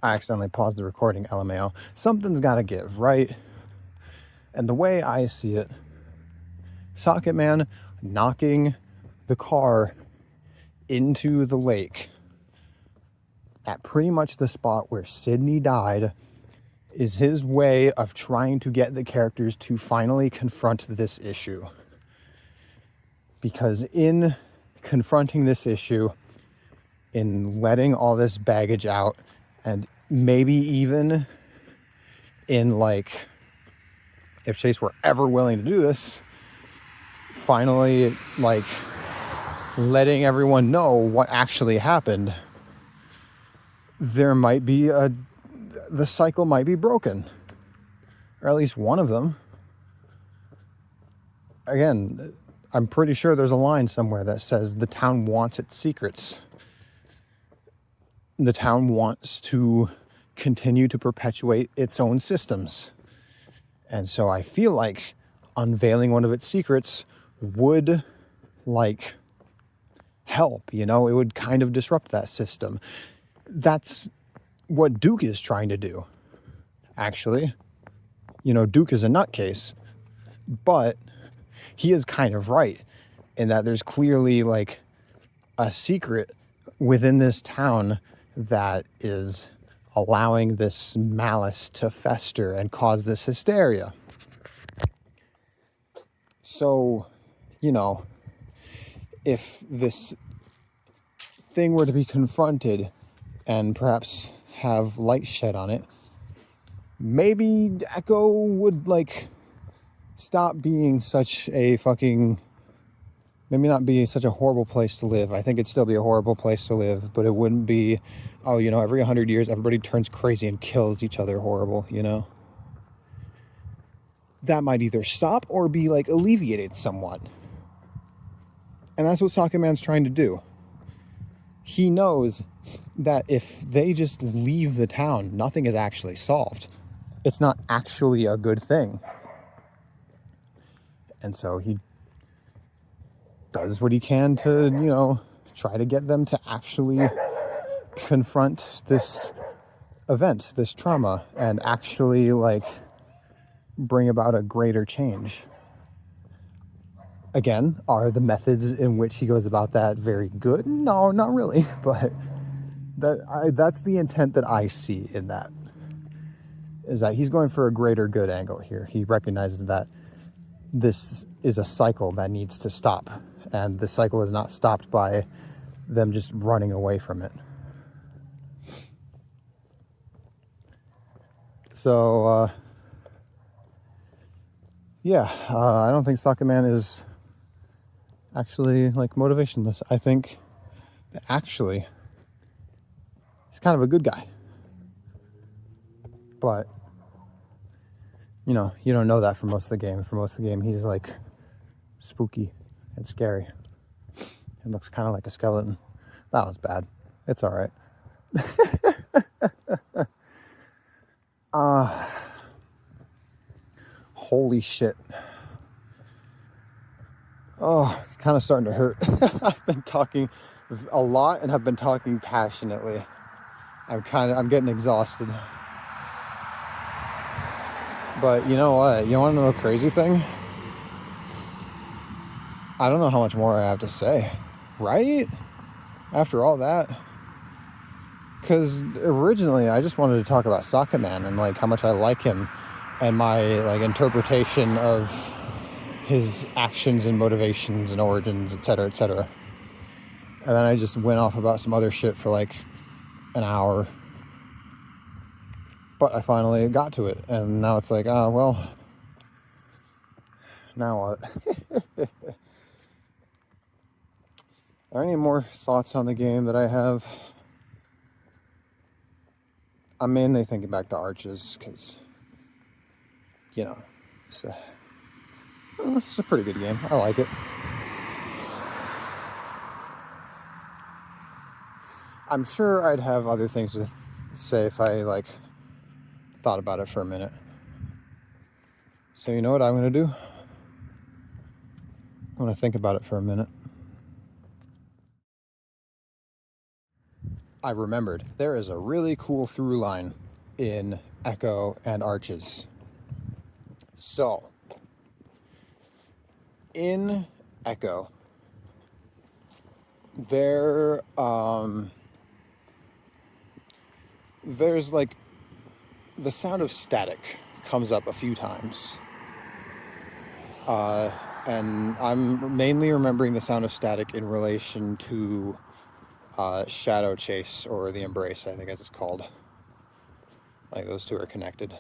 I accidentally paused the recording, LMAO. Something's got to give, right? And the way I see it, Socket Man knocking the car into the lake at pretty much the spot where Sydney died is his way of trying to get the characters to finally confront this issue. Because in confronting this issue, in letting all this baggage out, and maybe even in if Chase were ever willing to do this, finally letting everyone know what actually happened, there might be the cycle might be broken, or at least one of them. again, I'm pretty sure there's a line somewhere that says the town wants its secrets. The town wants to continue to perpetuate its own systems. And so I feel like unveiling one of its secrets would, like, help, you know? It would kind of disrupt that system. That's what Duke is trying to do, actually. You know, Duke is a nutcase, but he is kind of right in that there's clearly, like, a secret within this town that is allowing this malice to fester and cause this hysteria. So, you know, if this thing were to be confronted and perhaps have light shed on it, maybe Echo would, like, stop being such a fucking, maybe not be such a horrible place to live. I think it'd still be a horrible place to live, but it wouldn't be, oh, you know, every 100 years everybody turns crazy and kills each other horrible, you know? That might either stop or be, like, alleviated somewhat. And that's what Socket Man's trying to do. He knows that if they just leave the town, nothing is actually solved. It's not actually a good thing. And so he does what he can to, you know, try to get them to actually confront this event, this trauma, and actually, like, bring about a greater change. Again, are the methods in which he goes about that very good? No, not really, but that's the intent that I see in that, is that he's going for a greater good angle here. He recognizes that this is a cycle that needs to stop, and the cycle is not stopped by them just running away from it. So, I don't think Socket Man is actually, like, motivationless. I think that actually he's kind of a good guy. But, you know, you don't know that for most of the game. For most of the game, he's, like, spooky and scary. It looks kind of like a skeleton. That was bad. It's all right. Holy shit. Oh, kind of starting to hurt. I've been talking a lot and have been talking passionately. I'm getting exhausted. But you know what? You want to know the crazy thing? I don't know how much more I have to say. Right? After all that. Because originally I just wanted to talk about Socket Man and, like, how much I like him and my, like, interpretation of his actions and motivations and origins, etc., etc. And then I just went off about some other shit for, like, an hour. But I finally got to it, and now it's like, oh, well, now what? Are any more thoughts on the game that I have? I'm mainly thinking back to Arches, because, you know, it's a pretty good game. I like it. I'm sure I'd have other things to say if I, like, thought about it for a minute. So you know what I'm going to do? I'm going to think about it for a minute. I remembered there is a really cool through line in Echo and Arches. So, in Echo, there's, like, the sound of static comes up a few times. And I'm mainly remembering the sound of static in relation to Shadow Chase, or the Embrace, I think as it's called. Like, those two are connected.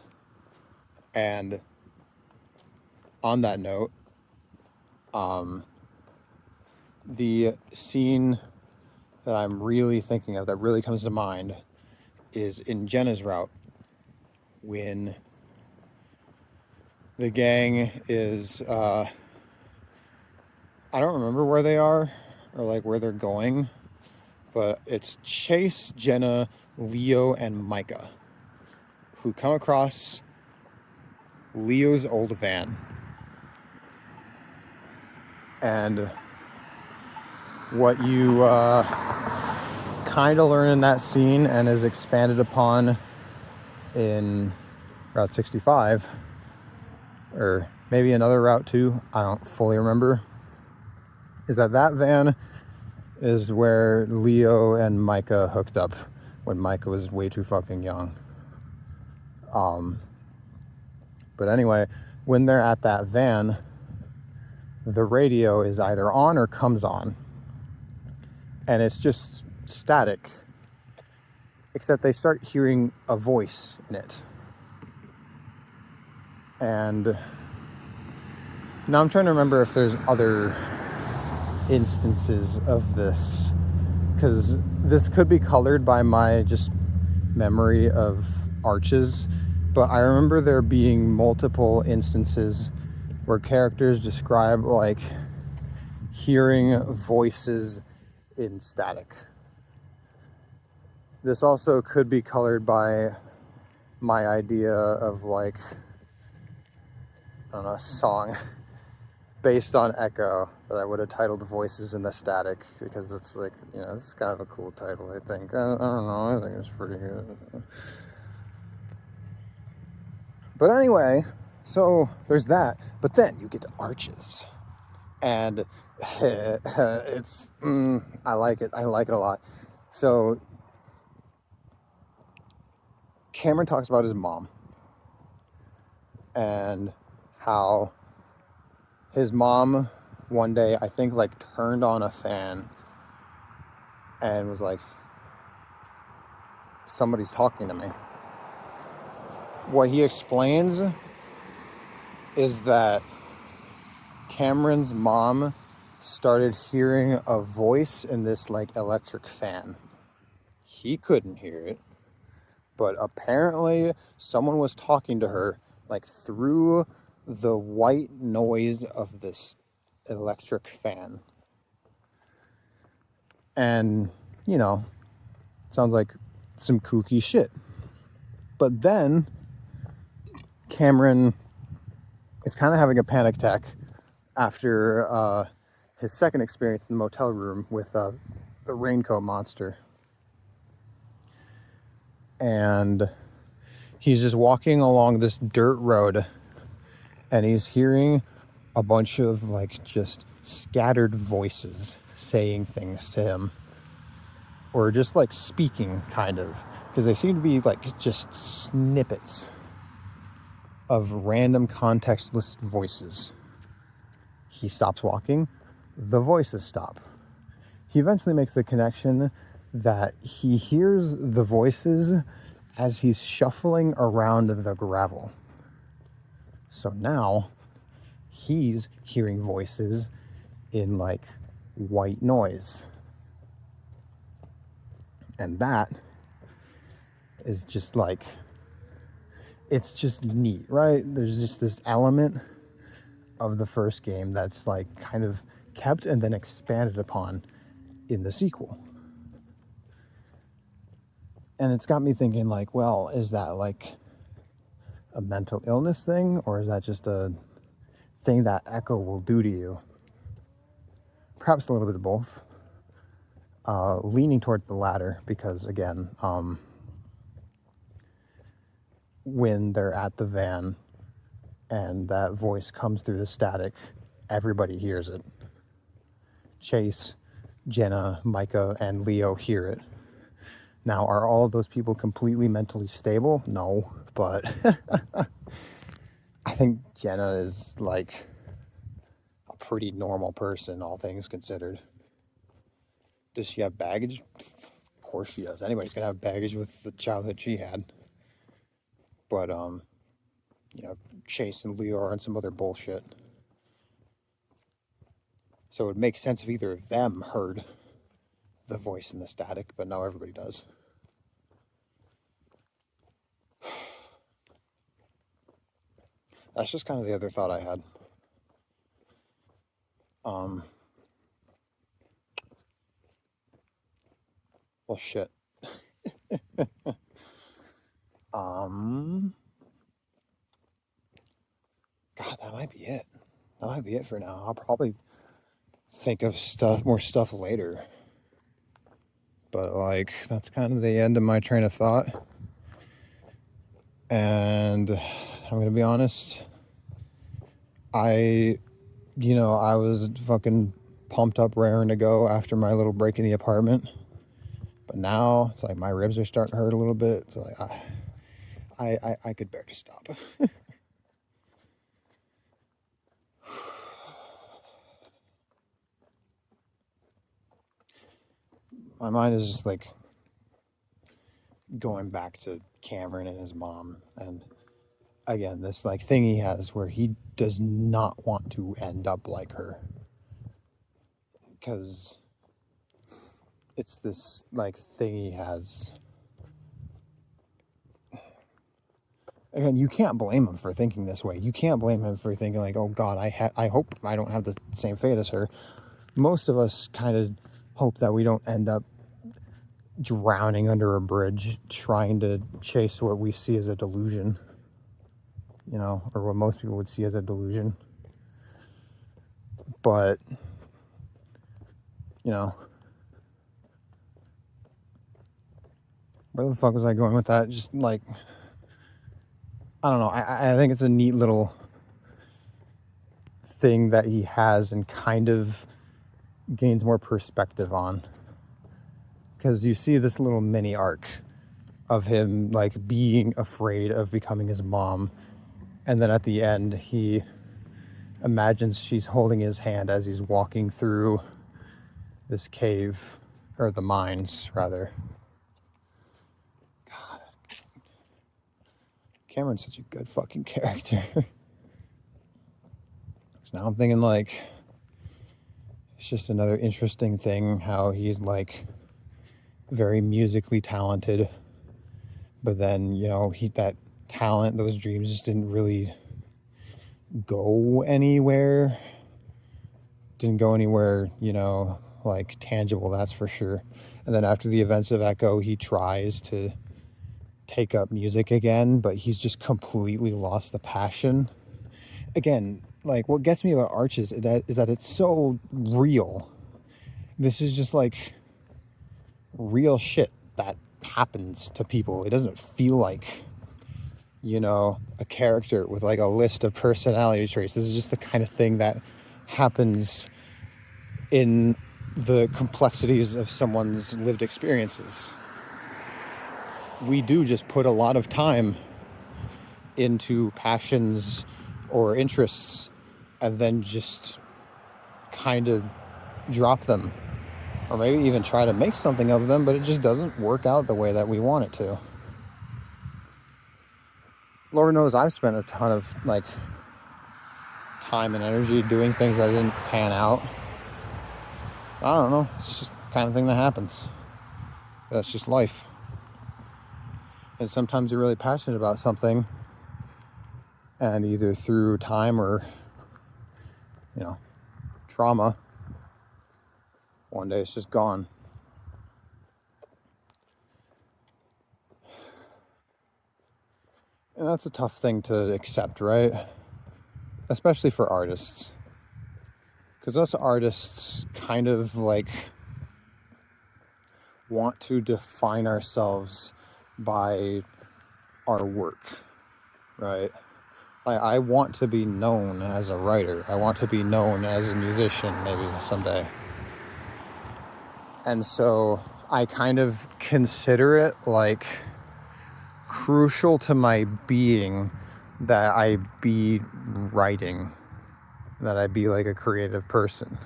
And on that note, the scene that I'm really thinking of, that really comes to mind, is in Jenna's route, when the gang is I don't remember where they are or like where they're going, but it's Chase, Jenna, Leo, and Micah who come across Leo's old van. And what you kind of learn in that scene and is expanded upon in Route 65, or maybe another route too, I don't fully remember, is that van is where Leo and Micah hooked up when Micah was way too fucking young. But anyway, when they're at that van, the radio is either on or comes on, and it's just static, except they start hearing a voice in it. And now I'm trying to remember if there's other instances of this, because this could be colored by my just memory of Arches, but I remember there being multiple instances where characters describe like hearing voices in static. This also could be colored by my idea of like, I don't know, a song based on Echo that I would have titled Voices in the Static, because it's like, you know, it's kind of a cool title, I think. I don't know, I think it's pretty good. But anyway, so there's that. But then you get to Arches. And it's, I like it. I like it a lot. So Cameron talks about his mom and how his mom one day, I think, like turned on a fan and was like, somebody's talking to me. What he explains is that Cameron's mom started hearing a voice in this like electric fan. He couldn't hear it, but apparently someone was talking to her like through the white noise of this electric fan. And, you know, sounds like some kooky shit. But then Cameron is kind of having a panic attack after his second experience in the motel room with the raincoat monster. And he's just walking along this dirt road and he's hearing a bunch of like just scattered voices saying things to him, or just like speaking, kind of, because they seem to be like just snippets of random contextless voices. He stops walking, the voices stop. He eventually makes the connection that he hears the voices as he's shuffling around the gravel. So now he's hearing voices in like white noise. And that is just like, it's just neat, right? There's just this element of the first game that's like kind of kept and then expanded upon in the sequel. And it's got me thinking like, well, is that like a mental illness thing, or is that just a thing that Echo will do to you? Perhaps a little bit of both. Leaning towards the latter, because again, when they're at the van and that voice comes through the static, everybody hears it. Chase, Jenna, Micah, and Leo hear it. Now, are all of those people completely mentally stable? No, but I think Jenna is like a pretty normal person, all things considered. Does she have baggage? Of course she does. Anybody's gonna have baggage with the childhood she had. But you know, Chase and Leo are on some other bullshit. So it would make sense if either of them heard the voice in the static, but now everybody does. That's just kind of the other thought I had. Well, shit. God, that might be it. That might be it for now. I'll probably think of more stuff later. But like, that's kind of the end of my train of thought. And I'm gonna be honest, I was fucking pumped up, raring to go after my little break in the apartment. But now it's like my ribs are starting to hurt a little bit. It's like I could bear to stop. My mind is just like going back to Cameron and his mom, and again, this like thing he has where he does not want to end up like her, because it's this like thing he has. Again, you can't blame him for thinking this way. You can't blame him for thinking like, oh God, I hope I don't have the same fate as her. Most of us kind of hope that we don't end up drowning under a bridge trying to chase what we see as a delusion, or what most people would see as a delusion. But where the fuck was I going with that? Just like, I don't know. I think it's a neat little thing that he has and kind of gains more perspective on, because you see this little mini arc of him like being afraid of becoming his mom, and then at the end he imagines she's holding his hand as he's walking through this cave, or the mines rather. God, Cameron's such a good fucking character. So now I'm thinking like, it's just another interesting thing how he's like very musically talented, but then that talent, those dreams just didn't really go anywhere. Like tangible, that's for sure. And then after the events of Echo, he tries to take up music again, but he's just completely lost the passion. Again, like what gets me about Arches is that it's so real. This is just like real shit that happens to people. It doesn't feel like a character with like a list of personality traits. This is just the kind of thing that happens in the complexities of someone's lived experiences. We do just put a lot of time into passions or interests and then just kind of drop them, or maybe even try to make something of them, but it just doesn't work out the way that we want it to. Lord knows I've spent a ton of like time and energy doing things that didn't pan out. I don't know, it's just the kind of thing that happens. That's just life. And sometimes you're really passionate about something, and either through time or trauma, one day it's just gone. And that's a tough thing to accept, right? Especially for artists. Because us artists kind of like want to define ourselves by our work, right? I want to be known as a writer. I want to be known as a musician, maybe someday. And so I kind of consider it like crucial to my being that I be writing, that I be like a creative person.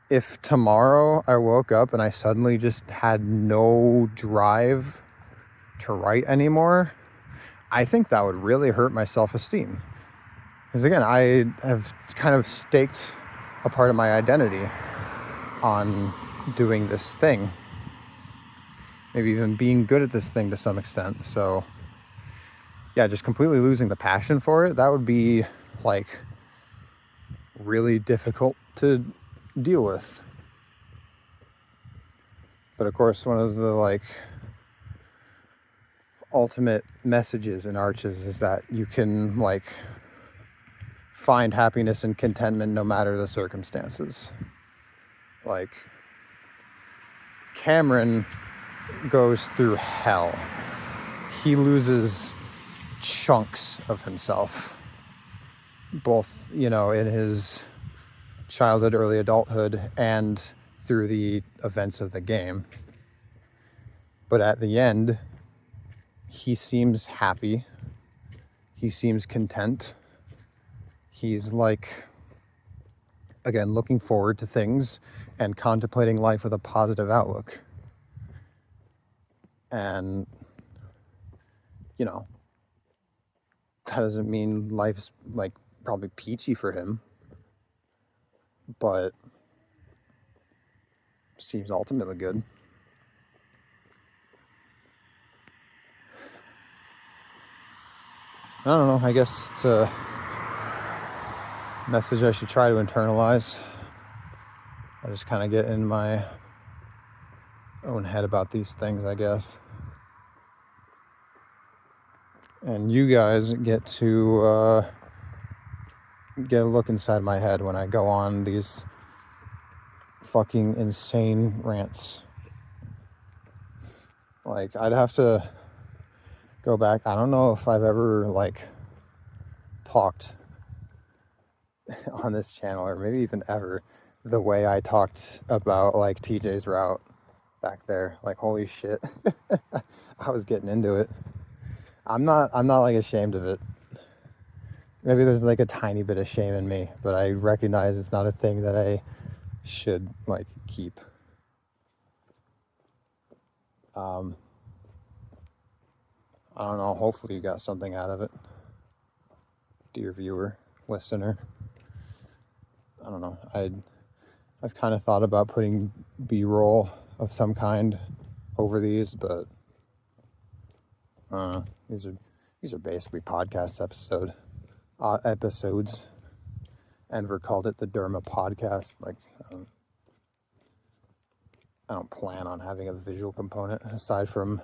If tomorrow I woke up and I suddenly just had no drive to write anymore, I think that would really hurt my self-esteem. Because again, I have kind of staked a part of my identity on doing this thing. Maybe even being good at this thing to some extent. So yeah, just completely losing the passion for it, that would be like really difficult to deal with. But of course, one of the like ultimate messages in Arches is that you can like find happiness and contentment no matter the circumstances. Like Cameron goes through hell. He loses chunks of himself, both, you know, in his childhood, early adulthood, and through the events of the game. But at the end, he seems happy. He seems content. He's like, again, looking forward to things and contemplating life with a positive outlook. And, you know, that doesn't mean life's like probably peachy for him, but seems ultimately good. I don't know, I guess it's a message I should try to internalize. I just kind of get in my own head about these things, I guess. And you guys get to get a look inside my head when I go on these fucking insane rants. Like, I'd have to go back. I don't know if I've ever like talked on this channel, or maybe even ever, the way I talked about like TJ's route back there. Like, holy shit. I was getting into it. I'm not like ashamed of it. Maybe there's like a tiny bit of shame in me, but I recognize it's not a thing that I should like keep. I don't know, hopefully you got something out of it, dear viewer, listener. I don't know, I've kind of thought about putting B-roll of some kind over these, but these are basically podcast episodes. Enver called it the Derma podcast. Like, I don't plan on having a visual component aside from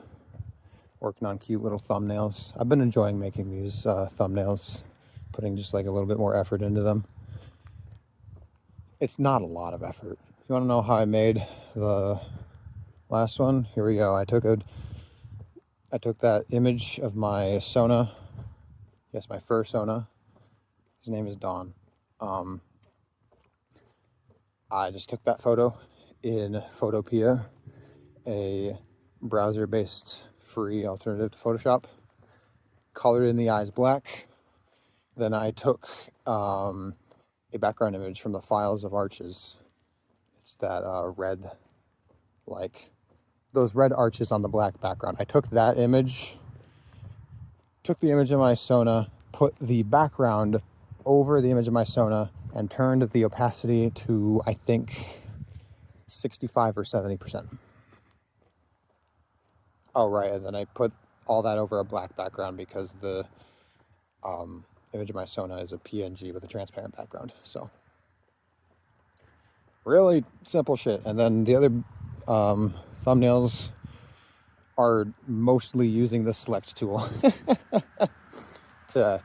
working on cute little thumbnails. I've been enjoying making these thumbnails, putting just like a little bit more effort into them. It's not a lot of effort. You want to know how I made the last one? Here we go. I took that image of my Sona. Yes, my fur Sona. His name is Don. I just took that photo in Photopea, a browser-based free alternative to Photoshop. Colored in the eyes black. Then I took a background image from the files of Arches. It's that red, like those red arches on the black background. I took that image, took the image of my Sona, put the background over the image of my Sona, and turned the opacity to, I think, 65 or 70%. Oh, right, and then I put all that over a black background because the image of my Sona is a PNG with a transparent background. So, really simple shit. And then the other thumbnails are mostly using the select tool to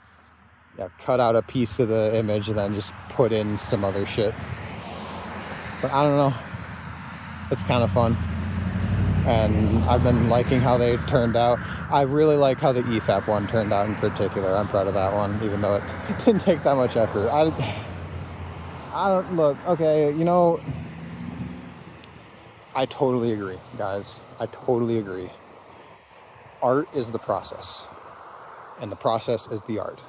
cut out a piece of the image and then just put in some other shit. But I don't know. It's kind of fun. And I've been liking how they turned out. I really like how the EFAP one turned out in particular. I'm proud of that one, even though it didn't take that much effort. I don't look, okay, you know, I totally agree, guys. I totally agree. Art is the process, and the process is the art.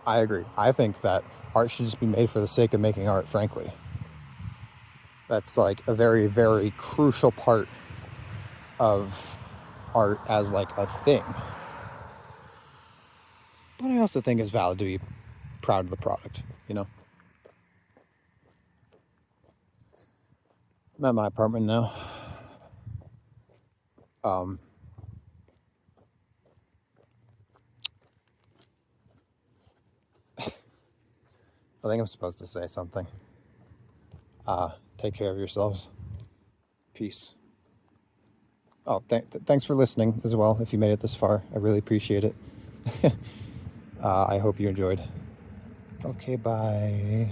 I agree. I think that art should just be made for the sake of making art, frankly. That's like a very, very crucial part of art as like a thing. But I also think it's valid to be proud of the product, you know? I'm at my apartment now. I think I'm supposed to say something. Take care of yourselves. Peace. Peace. Oh, thanks for listening as well. If you made it this far, I really appreciate it. I hope you enjoyed. Okay, bye.